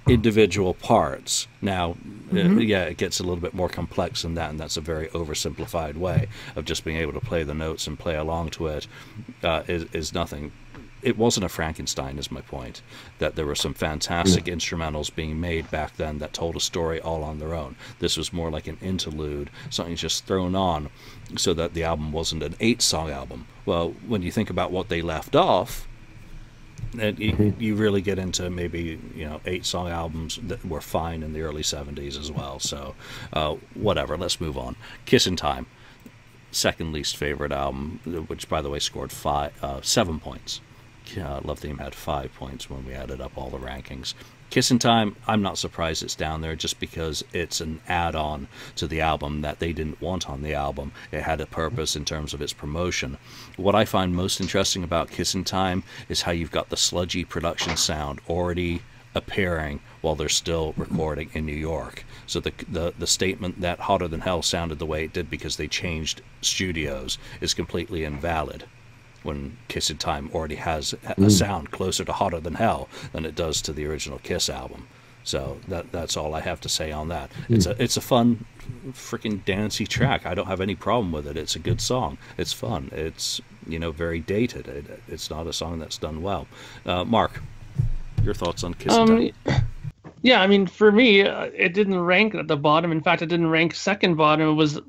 individual parts. Now, it gets a little bit more complex than that, and that's a very oversimplified way of just being able to play the notes and play along to it. Is nothing. It wasn't a Frankenstein, is my point. That there were some fantastic instrumentals being made back then that told a story all on their own. This was more like an interlude, something just thrown on so that the album wasn't an 8-song album. Well, when you think about what they left off, and you really get into maybe 8-song albums that were fine in the early 70s as well. So whatever, let's move on. Kissin Time, second least favorite album, which by the way scored 7 points. Love Theme had 5 points when we added up all the rankings. Kissin Time, I'm not surprised it's down there just because it's an add-on to the album that they didn't want on the album. It had a purpose in terms of its promotion. What I find most interesting about Kissin Time is how you've got the sludgy production sound already appearing while they're still recording in New York. So the statement that Hotter Than Hell sounded the way it did because they changed studios is completely invalid, when Kissin Time already has a sound closer to Hotter Than Hell than it does to the original Kiss album. So that's all I have to say on that. It's a fun, freaking dancey track. I don't have any problem with it. It's a good song. It's fun. It's very dated. It's not a song that's done well. Mark, your thoughts on Kissin Time? Yeah, I mean, for me, it didn't rank at the bottom. In fact, it didn't rank second bottom. It was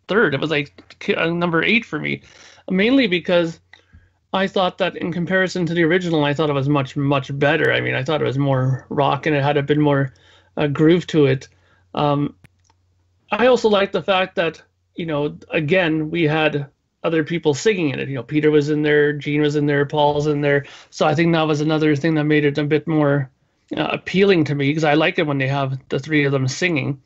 third. It was like number 8 for me, mainly because I thought that in comparison to the original, I thought it was much, much better. I mean, I thought it was more rock and it had a bit more groove to it. I also liked the fact that, again, we had other people singing in it. Peter was in there, Gene was in there, Paul's in there. So I think that was another thing that made it a bit more appealing to me, because I like it when they have the 3 of them singing.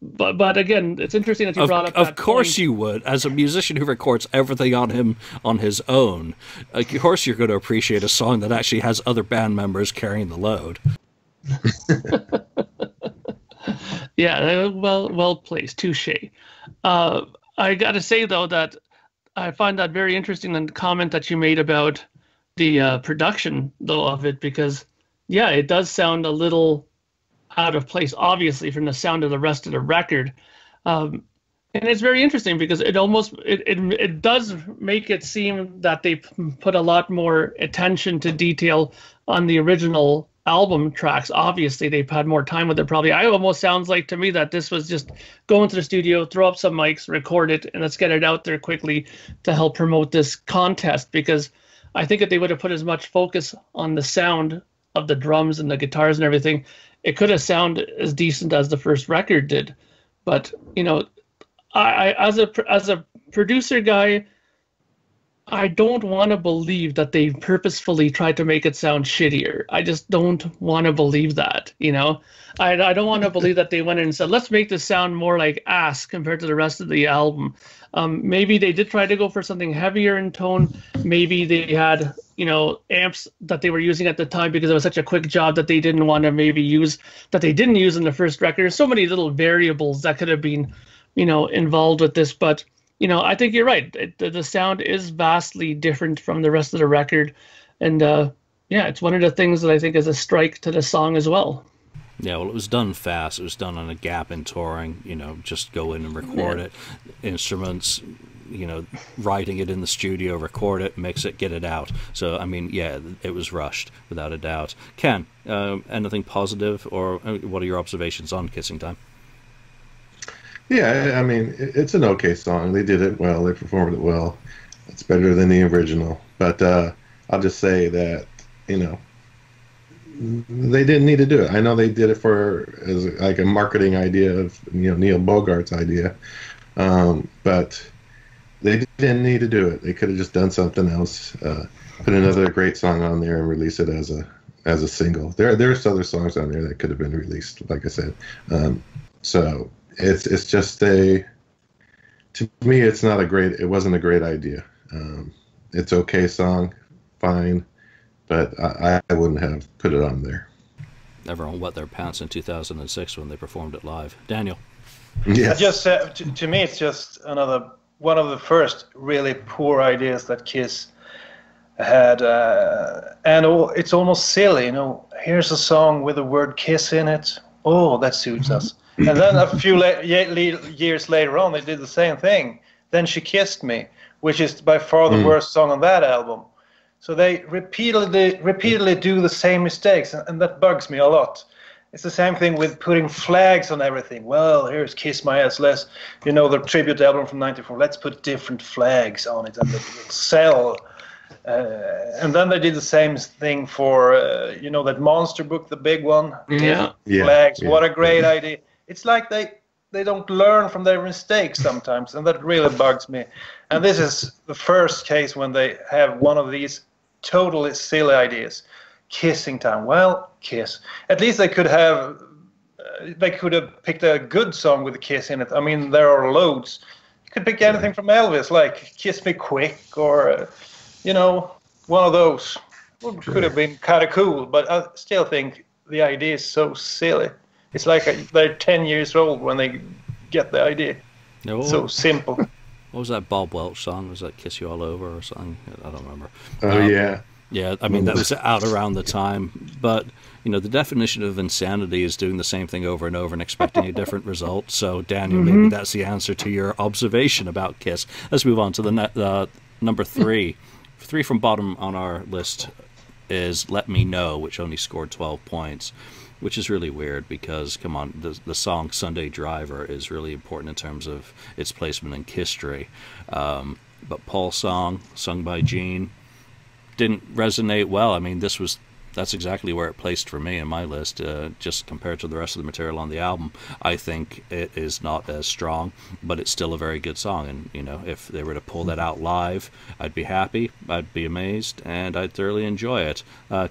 But again, it's interesting that you brought up that Of course point. You would. As a musician who records everything on his own, of course you're going to appreciate a song that actually has other band members carrying the load. Yeah, well placed. Touché. I got to say, though, that I find that very interesting, the comment that you made about the production, though, of it, because, yeah, it does sound a little out of place, obviously, from the sound of the rest of the record. And it's very interesting because it does make it seem that they put a lot more attention to detail on the original album tracks. Obviously, they've had more time with it probably. It almost sounds like to me that this was just go into the studio, throw up some mics, record it, and let's get it out there quickly to help promote this contest, because I think if they would have put as much focus on the sound of the drums and the guitars and everything, it could have sounded as decent as the first record did. But I as a producer guy, I don't want to believe that they purposefully tried to make it sound shittier. I just don't want to believe that. I don't want to believe that they went in and said, let's make this sound more like ass compared to the rest of the album. Maybe they did try to go for something heavier in tone. Maybe they had, amps that they were using at the time because it was such a quick job that they didn't want to maybe use, that they didn't use in the first record. There's so many little variables that could have been, involved with this. But, I think you're right. The sound is vastly different from the rest of the record. And, it's one of the things that I think is a strike to the song as well. Yeah, well, it was done fast. It was done on a gap in touring, just go in and record it. Instruments, writing it in the studio, record it, mix it, get it out. So, I mean, yeah, it was rushed, without a doubt. Ken, anything positive, or what are your observations on Kissin Time? Yeah, I mean, it's an okay song. They did it well. They performed it well. It's better than the original. But I'll just say that, they didn't need to do it. I know they did it as like a marketing idea of Neil Bogart's idea, but they didn't need to do it. They could have just done something else, put another great song on there and release it as a single. There's other songs on there that could have been released, like I said. So it's just a to me, it wasn't a great idea. It's okay song, fine, but I wouldn't have put it on there. Everyone wet their pants in 2006 when they performed it live. Daniel. Yes. I just to me, it's just another one of the first really poor ideas that Kiss had, and it's almost silly. Here's a song with the word "kiss" in it. Oh, that suits us. And then a few years later on, they did the same thing. Then She Kissed Me, which is by far the worst song on that album. So they repeatedly do the same mistakes, and that bugs me a lot. It's the same thing with putting flags on everything. Well, here's Kiss My Ass. The tribute album from '94. Let's put different flags on it, and it will sell. And then they did the same thing for, that monster book, the big one. Yeah. Flags. Yeah. What a great idea. It's like they don't learn from their mistakes sometimes, and that really bugs me. And this is the first case when they have one of these totally silly ideas. Kissing Time. Well, Kiss. At least they could have picked a good song with a kiss in it. I mean, there are loads. You could pick anything from Elvis, like Kiss Me Quick, or, one of those. Could have been kind of cool, but I still think the idea is so silly. It's like they're 10 years old when they get the idea. No, so simple. What was that Bob Welch song? Was that Kiss You All Over or something? I don't remember. Oh, yeah. Yeah, I mean, that was out around the time. But, the definition of insanity is doing the same thing over and over and expecting a different result. So, Daniel, maybe that's the answer to your observation about Kiss. Let's move on to the number 3. 3 from bottom on our list is Let Me Know, which only scored 12 points, which is really weird because, come on, the song Sunday Driver is really important in terms of its placement in history. But Paul's song, sung by Gene, didn't resonate well. I mean, that's exactly where it placed for me in my list. Just compared to the rest of the material on the album, I think it is not as strong, but it's still a very good song. And, if they were to pull that out live, I'd be happy, I'd be amazed, and I'd thoroughly enjoy it.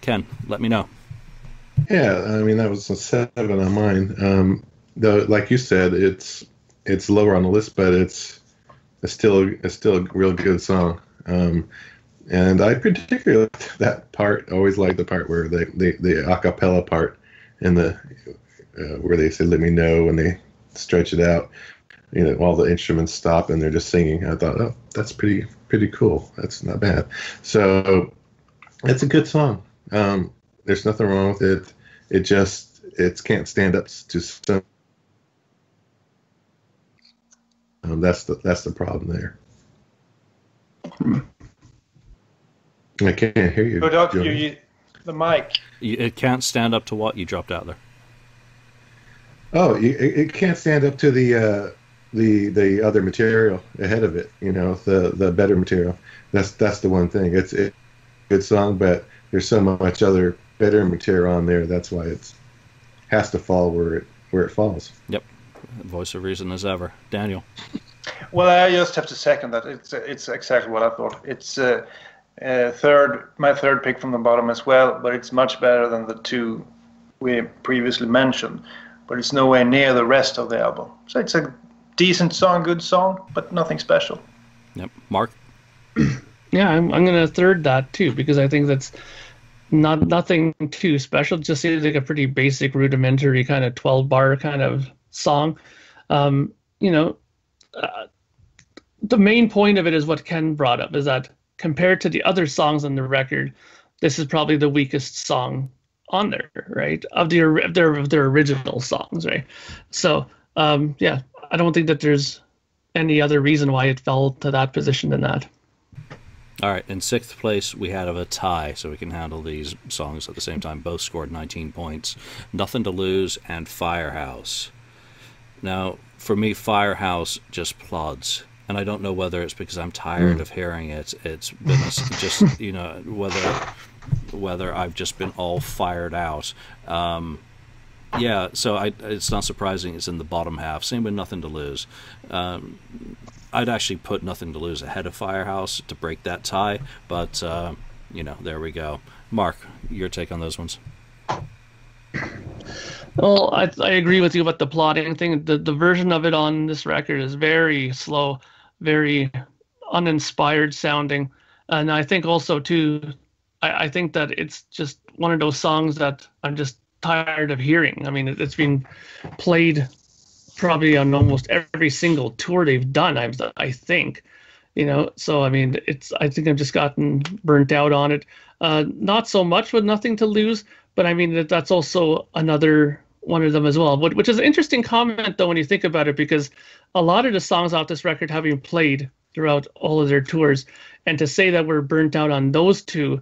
Ken, let me know. Yeah, I mean, that was a 7 on mine. Though, like you said, it's lower on the list, but it's still a real good song. And I particularly liked that part. I always liked the part where the a cappella part in the where they say "Let me know" and they stretch it out. All the instruments stop and they're just singing. I thought, oh, that's pretty cool. That's not bad. So it's a good song. There's nothing wrong with it. It can't stand up to some. That's the problem there. I can't hear you. The mic. It can't stand up to what? You dropped out there. Oh, it can't stand up to the other material ahead of it. The better material. That's the one thing. It's a good song, but there's so much other better material on there. That's why it has to fall where it falls. Yep. Voice of reason as ever. Daniel. Well, I just have to second that. It's exactly what I thought. It's my third pick from the bottom as well, but it's much better than the 2 we previously mentioned. But it's nowhere near the rest of the album. So it's a decent song, good song, but nothing special. Yep. Mark? Yeah, I'm going to third that too, because I think that's nothing too special. Just seems like a pretty basic, rudimentary kind of 12-bar kind of song. The main point of it is what Ken brought up, is that compared to the other songs on the record, this is probably the weakest song on there, right? Of their original songs, right? So, I don't think that there's any other reason why it fell to that position than that. All right, in 6th place, we had a tie, so we can handle these songs at the same time. Both scored 19 points. Nothin to Lose and Firehouse. Now, for me, Firehouse just plods. And I don't know whether it's because I'm tired of hearing it. It's been just, whether I've just been all fired out. So it's not surprising it's in the bottom half. Same with Nothin to Lose. I'd actually put Nothin to Lose ahead of Firehouse to break that tie. But, there we go. Mark, your take on those ones? Well, I agree with you about the plotting thing. The version of it on this record is very slow. very uninspired sounding. And I think also too, I think that it's just one of those songs that I'm just tired of hearing. I mean, it's been played probably on almost every single tour they've done, I think, so I mean, I think I've just gotten burnt out on it. Not so much with Nothing to Lose, but I mean, that's also another one of them as well, which is an interesting comment though when you think about it, because a lot of the songs off this record have been played throughout all of their tours, and to say that we're burnt out on those two,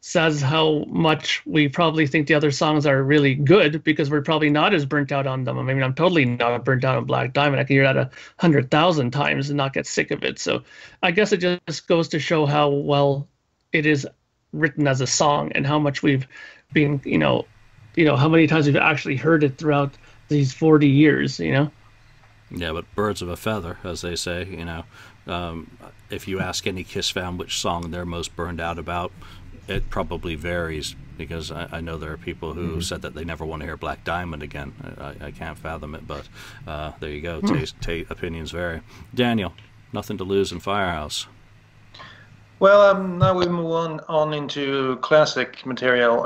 says how much we probably think the other songs are really good, because we're probably not as burnt out on them. I mean, I'm totally not burnt out on Black Diamond. I can hear that 100,000 times and not get sick of it. So I guess it just goes to show how well it is written as a song, and how much we've been, how many times we've actually heard it throughout these 40 years, Yeah, but birds of a feather, as they say, if you ask any Kiss fan which song they're most burned out about, it probably varies, because I know there are people who said that they never want to hear Black Diamond again. I can't fathom it, but there you go. Opinions vary. Daniel, Nothing to Lose in Firehouse. Well, now we move on into classic material.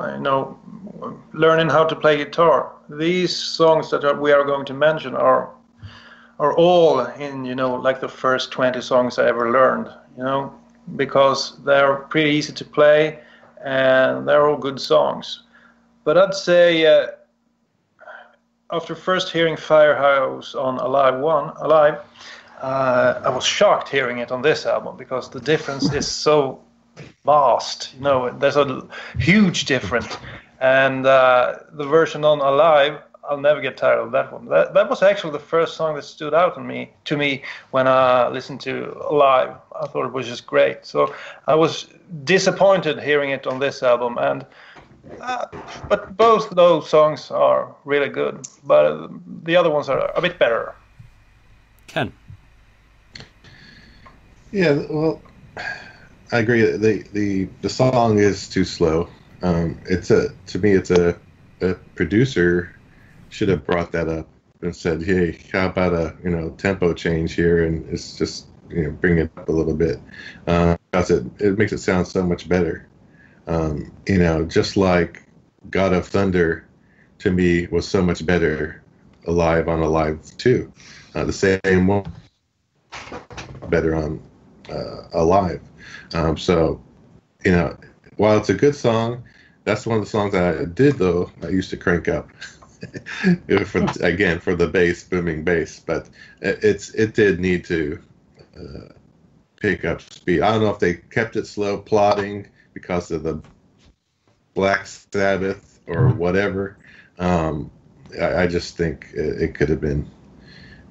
Learning how to play guitar. These songs that we are going to mention are all in, like the first 20 songs I ever learned, because they're pretty easy to play and they're all good songs. But I'd say after first hearing Firehouse on Alive, I was shocked hearing it on this album, because the difference is so vast. There's a huge difference. And the version on Alive, I'll never get tired of that one. That was actually the first song that stood out to me when I listened to Alive. I thought it was just great. So I was disappointed hearing it on this album. But both those songs are really good. But the other ones are a bit better. Ken. Yeah, well, I agree. The song is too slow. To me, it's a producer should have brought that up and said, "Hey, how about a tempo change here, and it's just bring it up a little bit," because it makes it sound so much better. Just like God of Thunder, to me, was so much better Alive on Alive 2. The same one, better on Alive. So while it's a good song, that's one of the songs that I did though. I used to crank up. for the bass, booming bass, but it did need to pick up speed. I don't know if they kept it slow plotting because of the Black Sabbath or whatever. I just think it could have been,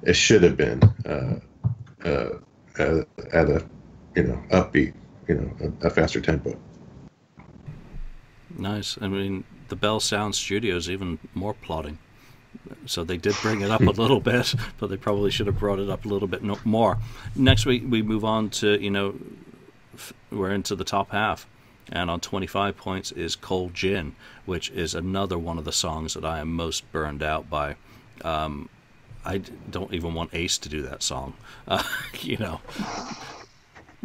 it should have been at a upbeat, a faster tempo. Nice. I mean, the Bell Sound Studios even more plotting. So they did bring it up a little bit, but they probably should have brought it up a little bit more. Next week we move on to, we're into the top half. And on 25 points is Cold Gin, which is another one of the songs that I am most burned out by. I don't even want Ace to do that song.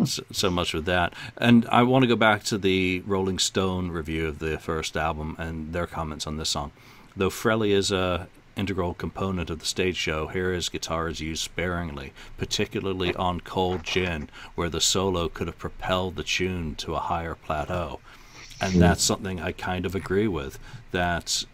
So much with that. And I want to go back to the Rolling Stone review of the first album and their comments on this song. Though Frelly is a integral component of the stage show, here his guitar is used sparingly, particularly on Cold Gin, where the solo could have propelled the tune to a higher plateau. And that's something I kind of agree with, that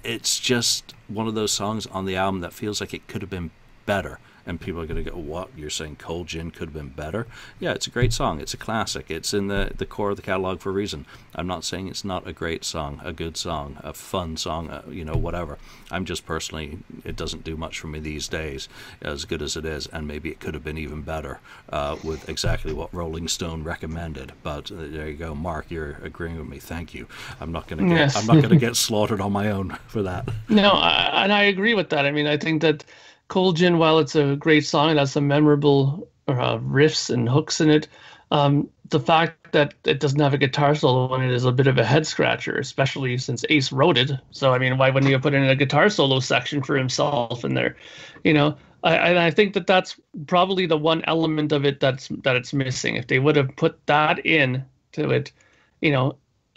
it's just one of those songs on the album that feels like it could have been better. And people are going to go, what? You're saying Cold Gin could have been better? Yeah, it's a great song. It's a classic. It's in the core of the catalog for a reason. I'm not saying it's not a great song, a good song, a fun song, whatever. I'm just personally, it doesn't do much for me these days, as good as it is, and maybe it could have been even better with exactly what Rolling Stone recommended. But there you go, Mark, you're agreeing with me. Thank you. I'm not going to get slaughtered on my own for that. No, and I agree with that. I mean, I think that Cold Gin, while it's a great song, it has some memorable riffs and hooks in it. The fact that it doesn't have a guitar solo in it is a bit of a head scratcher, especially since Ace wrote it. So, I mean, why wouldn't you put in a guitar solo section for himself in there? I think that's probably the one element of it that it's missing. If they would have put that in to it,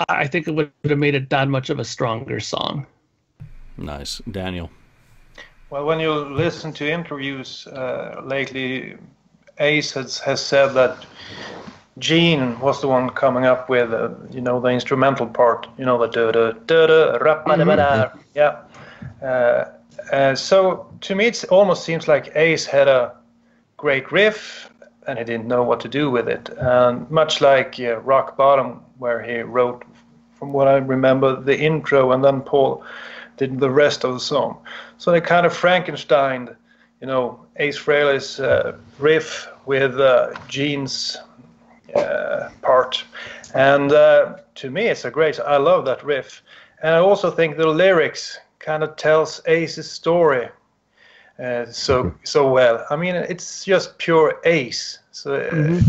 I think it would have made it that much of a stronger song. Nice. Daniel? Well, when you listen to interviews lately, Ace has said that Gene was the one coming up with, the instrumental part, the da-da-da-da, rap-ba-da-ba-da. Yeah. So to me, it almost seems like Ace had a great riff, and he didn't know what to do with it. And much like Rock Bottom, where he wrote, from what I remember, the intro, and then Paul did the rest of the song. So they kind of Frankensteined, Ace Frehley's riff with Gene's part. And to me, it's I love that riff. And I also think the lyrics kind of tells Ace's story so well. I mean, it's just pure Ace. So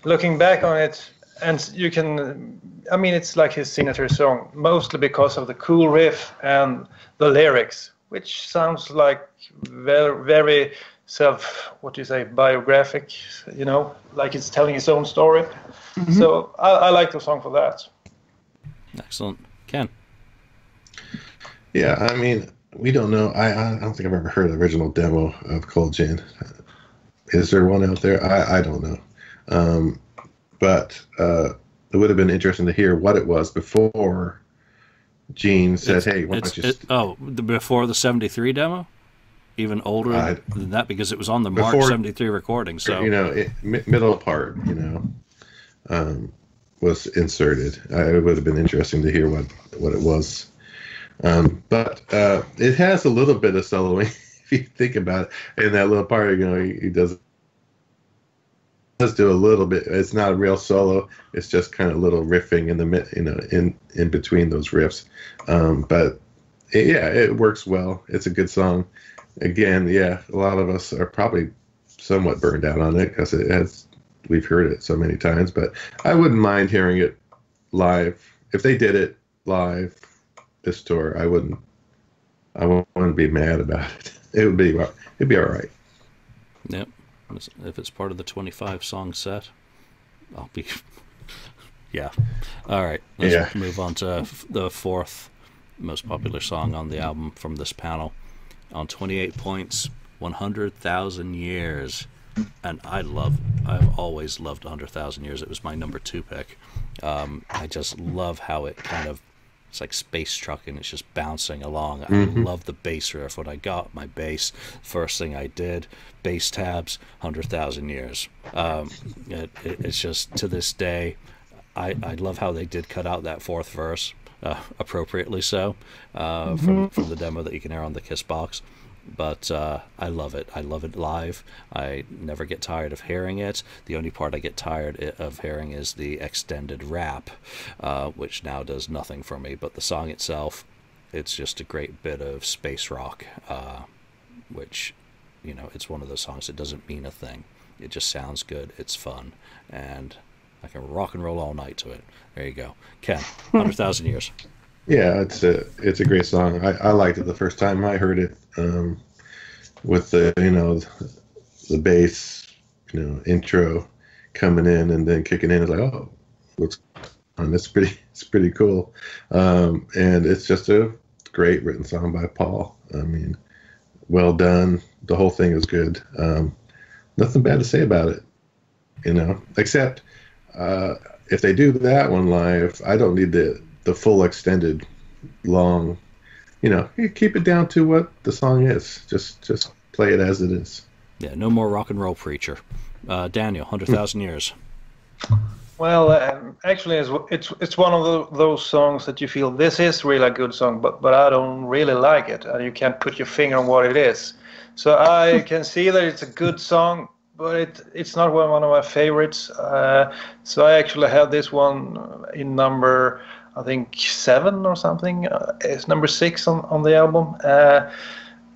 looking back on it, and you can, it's like his signature song, mostly because of the cool riff and the lyrics, which sounds like very, very biographic, like it's telling his own story. So I like the song for that. Excellent. Ken? Yeah, we don't know. I don't think I've ever heard the original demo of Cold Gin. Is there one out there? I don't know. But it would have been interesting to hear what it was before Gene said, "Hey, why don't you?" Before the '73 demo, even older than that, because it was on the March '73 recording. So middle part, was inserted. It would have been interesting to hear what it was. But it has a little bit of soloing if you think about it. In that little part, he does do a little bit. It's not a real solo. It's just kind of little riffing in the in between those riffs. But it works well. It's a good song. Again, a lot of us are probably somewhat burned out on it because we've heard it so many times. But I wouldn't mind hearing it live. If they did it live this tour, I wouldn't be mad about it. It'd be all right. Yep. If it's part of the 25 song set, I'll be. Yeah. All right. Let's move on to the fourth most popular song on the album from this panel. On 28 points, 100,000 Years. And I've always loved 100,000 Years. It was my number 2 pick. I just love how it kind of, it's like space truck and it's just bouncing along. I love the bass riff. When I got my bass, first thing I did, bass tabs, 100,000 Years. It's just, to this day, I love how they did cut out that fourth verse, appropriately so, from the demo that you can hear on the Kiss box. But I love it. I love it live. I never get tired of hearing it. The only part I get tired of hearing is the extended rap, which now does nothing for me. But the song itself, it's just a great bit of space rock, which, it's one of those songs that doesn't mean a thing. It just sounds good. It's fun. And I can rock and roll all night to it. There you go. Ken, 100,000 Years. Yeah, it's a great song. I liked it the first time I heard it, with the the bass intro coming in and then kicking in. It's like, oh, looks on. It's pretty cool, and it's just a great written song by Paul. Well done. The whole thing is good. Nothing bad to say about it, except if they do that one live, I don't need the full extended long, you keep it down to what the song is. Just play it as it is. Yeah, no more rock and roll preacher. Daniel, 100,000 Years. Well, actually, it's one of those songs that you feel this is really a good song, but I don't really like it, and you can't put your finger on what it is. So I can see that it's a good song, but it's not one of my favorites. So I actually have this one in number, I think 7 or something. It's number 6 on the album.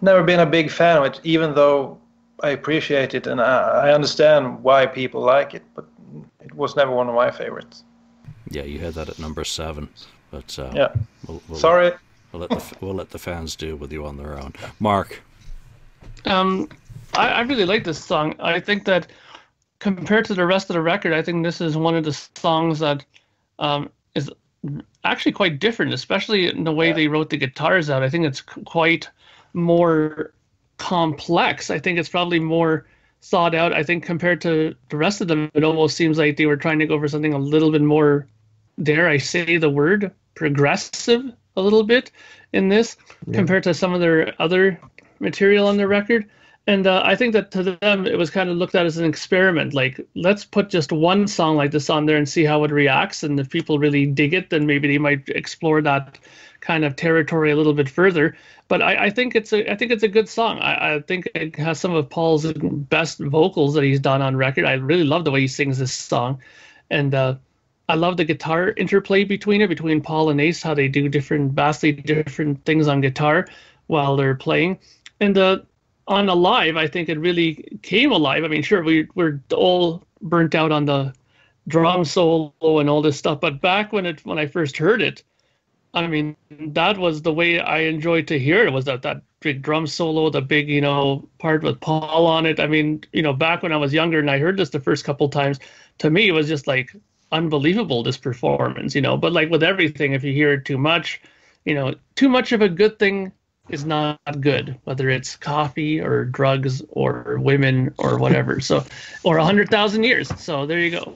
Never been a big fan of it, even though I appreciate it and I understand why people like it, but it was never one of my favorites. Yeah, you had that at number 7, but yeah. Sorry, we'll let the fans deal with you on their own. Mark. I really like this song. I think that compared to the rest of the record, I think this is one of the songs that is actually quite different, especially in the way they wrote the guitars out. I think it's quite more complex. I think it's probably more thought out. I think compared to the rest of them, it almost seems like they were trying to go for something a little bit more, dare I say the word, progressive a little bit in this compared to some of their other material on the record. And I think that to them, it was kind of looked at as an experiment. Like, let's put just one song like this on there and see how it reacts. And if people really dig it, then maybe they might explore that kind of territory a little bit further. But I think it's a good song. I think it has some of Paul's best vocals that he's done on record. I really love the way he sings this song, and I love the guitar interplay between Paul and Ace, how they do vastly different things on guitar while they're playing. And on a live, I think it really came alive. I mean, sure, we're all burnt out on the drum solo and all this stuff, but back when I first heard it, I mean, that was the way I enjoyed to hear it, was that big drum solo, the big, part with Paul on it. I mean, back when I was younger and I heard this the first couple times, to me, it was just like unbelievable, this performance, but like with everything, if you hear it too much, too much of a good thing is not good, whether it's coffee or drugs or women or whatever. So, or 100,000 years. So there you go.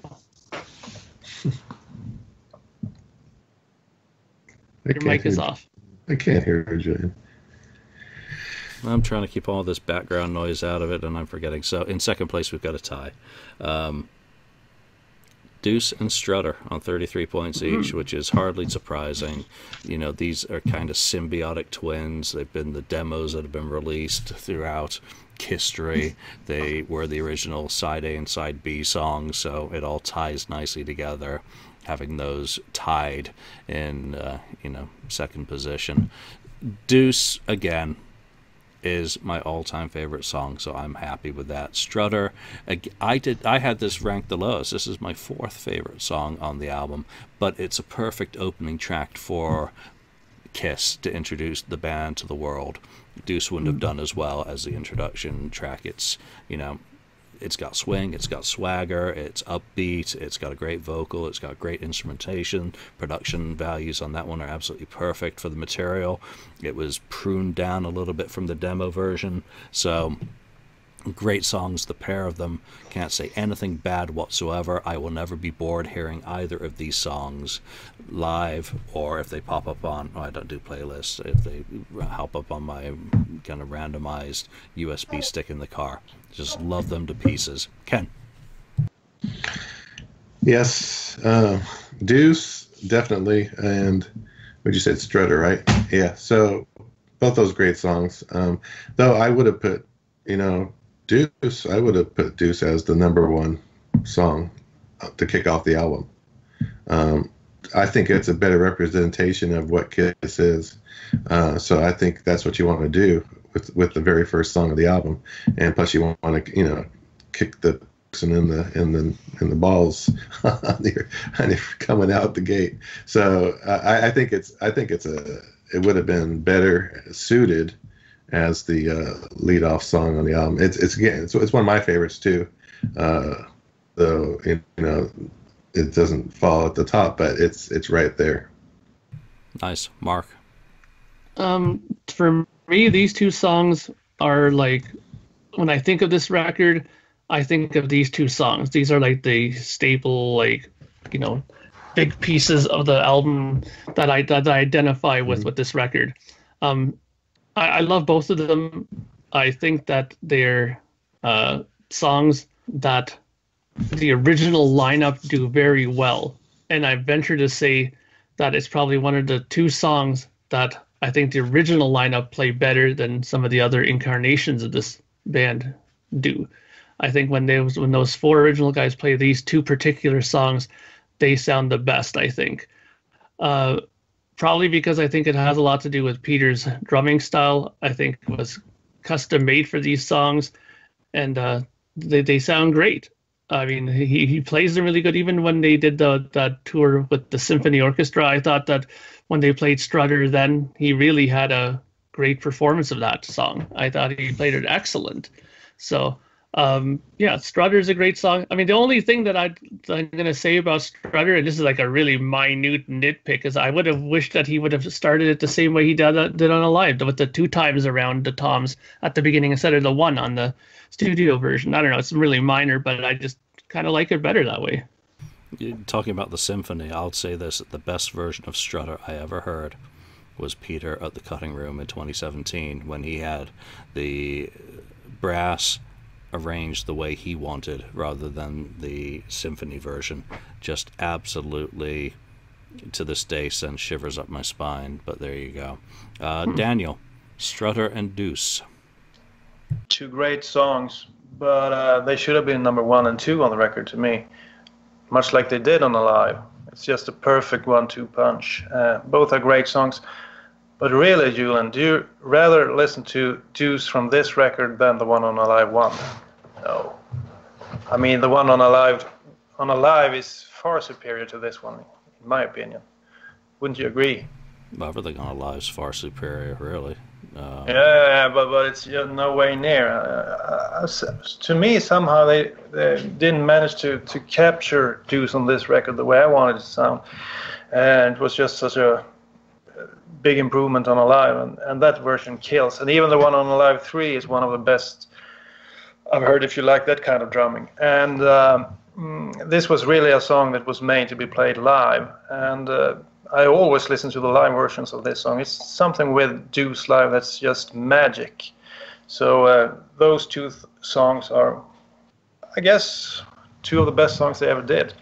Your mic is off. I can't hear you, Julian. I'm trying to keep all this background noise out of it, and I'm forgetting. So in second place, we've got a tie. Deuce and Strutter on 33 points each, which is hardly surprising. These are kind of symbiotic twins. They've been the demos that have been released throughout history. They were the original side A and side B songs, so it all ties nicely together, having those tied in, second position. Deuce, again, is my all-time favorite song, so I'm happy with that. Strutter, I had this ranked the lowest. This is my fourth favorite song on the album, but it's a perfect opening track for Kiss to introduce the band to the world. Deuce wouldn't have done as well as the introduction track. It's, it's got swing, it's got swagger, it's upbeat, it's got a great vocal, it's got great instrumentation. Production values on that one are absolutely perfect for the material. It was pruned down a little bit from the demo version, so great songs, the pair of them. Can't say anything bad whatsoever. I will never be bored hearing either of these songs live, or if they pop up on, I don't do playlists, if they hop up on my kind of randomized USB stick in the car. Just love them to pieces. Ken? Yes, Deuce, definitely, and would you say Strutter, right? Yeah, so both those great songs. Though I would have put, Deuce, I would have put Deuce as the number one song to kick off the album. I think it's a better representation of what Kiss is. So I think that's what you want to do with the very first song of the album, and plus you want to kick the person in the balls on your coming out the gate. So I think it would have been better suited as the lead-off song on the album. It's one of my favorites too. Though it doesn't fall at the top, but it's right there. Nice, Mark. For me, these two songs are like, when I think of this record, I think of these two songs. These are like the staple, big pieces of the album that I identify with this record. I love both of them. I think that they're songs that the original lineup do very well. And I venture to say that it's probably one of the two songs that I think the original lineup play better than some of the other incarnations of this band do. I think when those four original guys play these two particular songs, they sound the best, I think. Probably because I think it has a lot to do with Peter's drumming style. I think it was custom made for these songs, and they sound great. I mean, he plays them really good. Even when they did that tour with the symphony orchestra, I thought that when they played Strutter, then he really had a great performance of that song. I thought he played it excellent. So, yeah, Strutter is a great song. I mean, the only thing that I'm going to say about Strutter, and this is like a really minute nitpick, is I would have wished that he would have started it the same way he did on Alive, with the 2 times around the toms at the beginning instead of the 1 on the studio version. I don't know, it's really minor, but I just kind of like it better that way. You're talking about the symphony, I'll say this, the best version of Strutter I ever heard was Peter at the Cutting Room in 2017, when he had the brass arranged the way he wanted rather than the symphony version. Just absolutely, to this day, sends shivers up my spine, but there you go. Daniel, Strutter and Deuce. 2 great songs, but they should have been number 1 and 2 on the record to me, much like they did on Alive. It's just a perfect 1-2 punch. Both are great songs. But really, Julian, do you rather listen to Deuce from this record than the one on Alive 1? No. I mean, the one on Alive is far superior to this one, in my opinion. Wouldn't you agree? Everything on Alive is far superior, really. Yeah, but it's no way near. To me, somehow they didn't manage to capture Deuce on this record the way I wanted it to sound. And it was just such a big improvement on Alive, and that version kills. And even the one on Alive 3 is one of the best I've heard, if you like that kind of drumming. And this was really a song that was made to be played live, and I always listen to the live versions of this song. It's something with Deuce live that's just magic. So those 2 songs are, I guess, 2 of the best songs they ever did.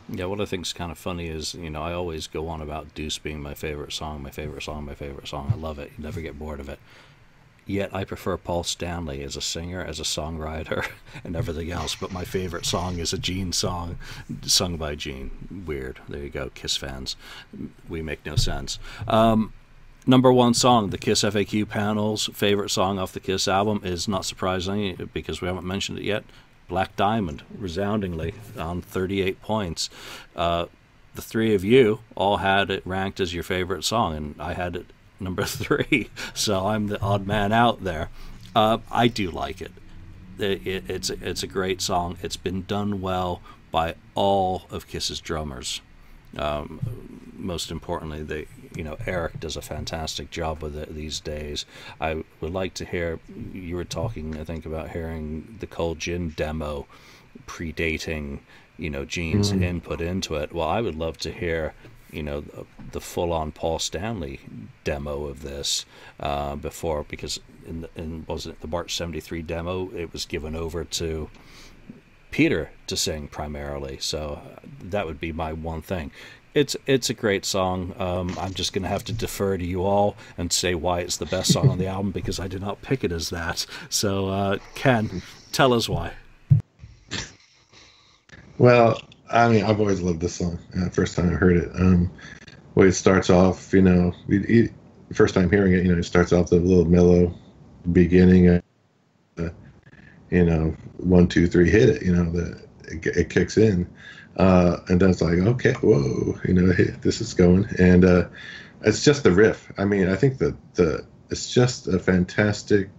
Yeah, what I think is kind of funny is, I always go on about Deuce being my favorite song, my favorite song, my favorite song. I love it. You never get bored of it. Yet I prefer Paul Stanley as a singer, as a songwriter, and everything else. But my favorite song is a Gene song, sung by Gene. Weird. There you go, Kiss fans. We make no sense. Number 1 song, the KissFAQ panel's favorite song off the Kiss album is, not surprising because we haven't mentioned it yet, Black Diamond, resoundingly on 38 points. The 3 of you all had it ranked as your favorite song, and I had it number 3, so I'm the odd man out there. I do like it. It's a great song. It's been done well by all of Kiss's drummers. Most importantly, Eric does a fantastic job with it these days. I would like to hear, you were talking, I think, about hearing the Cold Gin demo predating, Gene's input into it. Well, I would love to hear, the full-on Paul Stanley demo of this before, because in was it the March 73 demo, it was given over to Peter to sing primarily. So that would be my one thing. It's a great song. I'm just going to have to defer to you all and say why it's the best song on the album, because I did not pick it as that. So, Ken, tell us why. Well, I mean, I've always loved this song. First time I heard it, way it starts off, first time hearing it, it starts off the little mellow beginning, 1, 2, 3, hit it, it kicks in. And then it's like, okay, whoa, this is going. And it's just the riff. I mean, I think that it's just a fantastic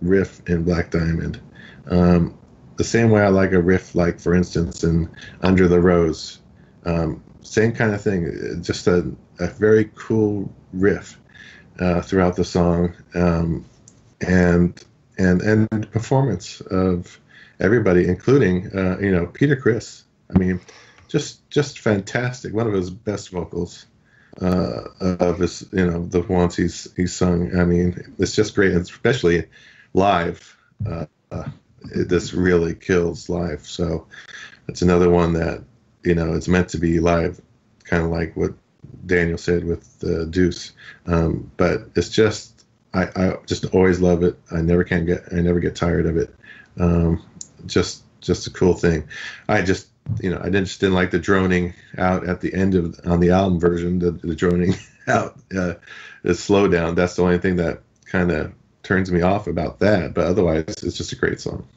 riff in Black Diamond. The same way I like a riff, like, for instance, in Under the Rose. Same kind of thing, just a very cool riff throughout the song. And performance of everybody, including, Peter Criss. I mean, just fantastic. One of his best vocals of his, the ones he's sung. I mean, it's just great, and especially live. This really kills live. So it's another one that, it's meant to be live, kind of like what Daniel said with Deuce. But it's just, I just always love it. I never get tired of it. Just a cool thing. I just didn't like the droning out at the end on the album version, the droning out, the slowdown. That's the only thing that kind of turns me off about that. But otherwise, it's just a great song.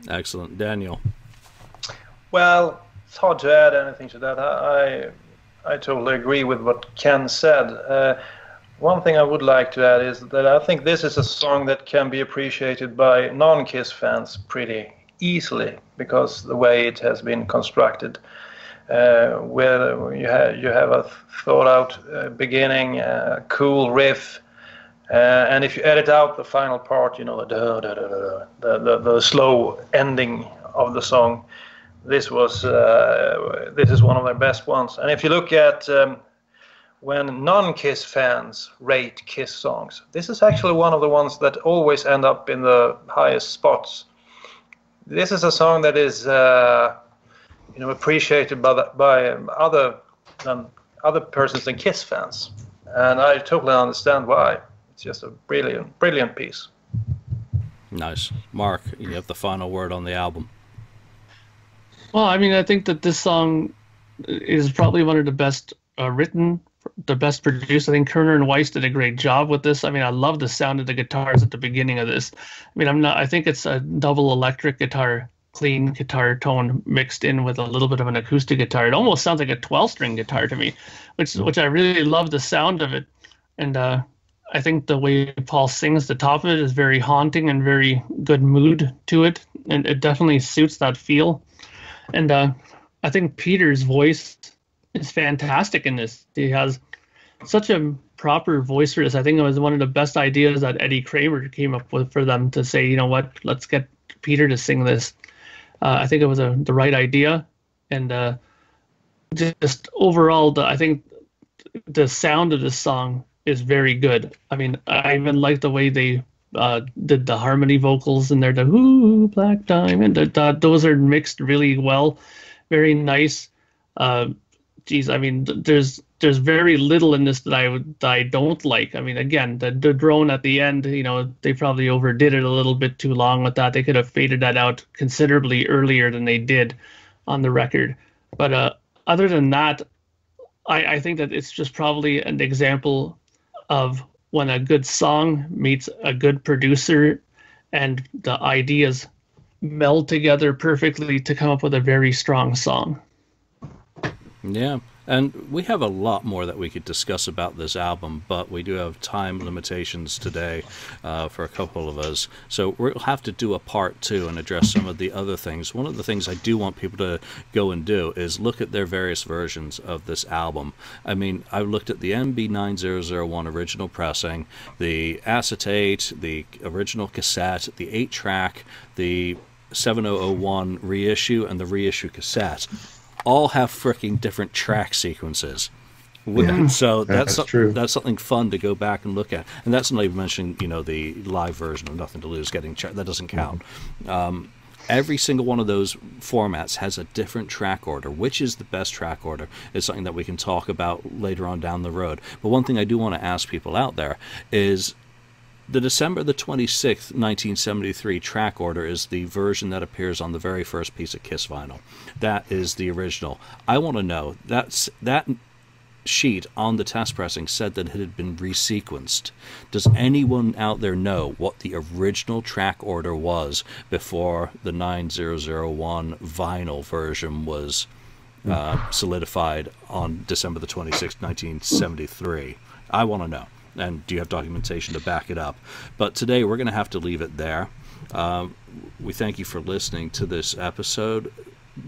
Excellent. Daniel? Well, it's hard to add anything to that. I totally agree with what Ken said. One thing I would like to add is that I think this is a song that can be appreciated by non-Kiss fans pretty easily because the way it has been constructed, where you have a thought-out beginning, a cool riff, and if you edit out the final part, you know, the slow ending of the song, this is one of their best ones. And if you look at when non-Kiss fans rate Kiss songs, this is actually one of the ones that always end up in the highest spots. This is a song that is appreciated by other persons than Kiss fans, and I totally understand why. It's just a brilliant piece. Nice. Mark, you have the final word on the album. Well, I mean, I think that this song is probably one of the best written, the best produced. I think Kerner and Weiss did a great job with this. I mean, I love the sound of the guitars at the beginning of this. I mean, I think it's a double electric guitar, clean guitar tone mixed in with a little bit of an acoustic guitar. It almost sounds like a 12-string guitar to me, which I really love the sound of it. And I think the way Paul sings the top of it is very haunting and very good mood to it. And it definitely suits that feel. And I think Peter's voice is fantastic in this. He has such a proper voice for this. I think it was one of the best ideas that Eddie Kramer came up with for them to say, you know what, let's get Peter to sing this. I think it was the right idea. And just overall, I think the sound of this song is very good. I mean, I even like the way they did the harmony vocals in there, the "Ooh, Black Diamond." Those are mixed really well, very nice. Geez, I mean, there's very little in this that I don't like. I mean, again, the drone at the end, you know, they probably overdid it a little bit too long with that. They could have faded that out considerably earlier than they did on the record. But other than that, I think that it's just probably an example of when a good song meets a good producer and the ideas meld together perfectly to come up with a very strong song. Yeah, and we have a lot more that we could discuss about this album, but we do have time limitations today for a couple of us. So we'll have to do a part 2 and address some of the other things. One of the things I do want people to go and do is look at their various versions of this album. I mean, I looked at the MB9001 original pressing, the acetate, the original cassette, the 8-track, the 7001 reissue, and the reissue cassette. All have freaking different track sequences. Yeah, so that's true. That's something fun to go back and look at. And that's not even mentioning, you know, the live version of Nothing to Lose getting that doesn't count. Every single one of those formats has a different track order. Which is the best track order is something that we can talk about later on down the road. But one thing I do want to ask people out there is, the December the 26th, 1973 track order is the version that appears on the very first piece of Kiss vinyl. That is the original. I want to know, that sheet on the test pressing said that it had been resequenced. Does anyone out there know what the original track order was before the 9001 vinyl version was solidified on December the 26th, 1973? I want to know. And do you have documentation to back it up? But today we're going to have to leave it there. We thank you for listening to this episode.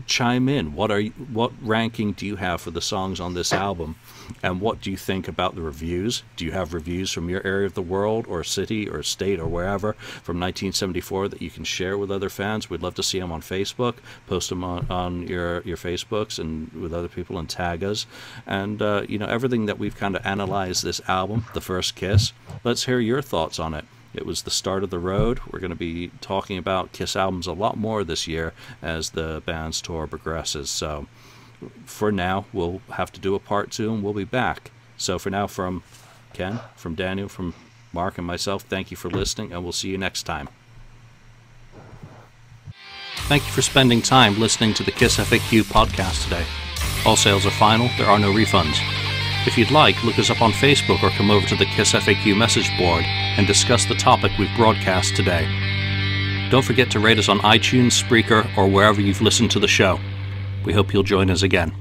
Chime in. What ranking do you have for the songs on this album? And what do you think about the reviews? Do you have reviews from your area of the world or city or state or wherever from 1974 that you can share with other fans? We'd love to see them on Facebook. Post them on your Facebooks and with other people and tag us. And, everything that we've kind of analyzed this album, The First Kiss, let's hear your thoughts on it. It was the start of the road. We're going to be talking about Kiss albums a lot more this year as the band's tour progresses. So for now, we'll have to do a part 2 and we'll be back. So for now, from Ken, from Daniel, from Mark and myself, thank you for listening, and we'll see you next time. Thank you for spending time listening to the KissFAQ podcast today. All sales are final. There are no refunds. If you'd like, look us up on Facebook or come over to the KissFAQ message board and discuss the topic we've broadcast today. Don't forget to rate us on iTunes, Spreaker, or wherever you've listened to the show. We hope you'll join us again.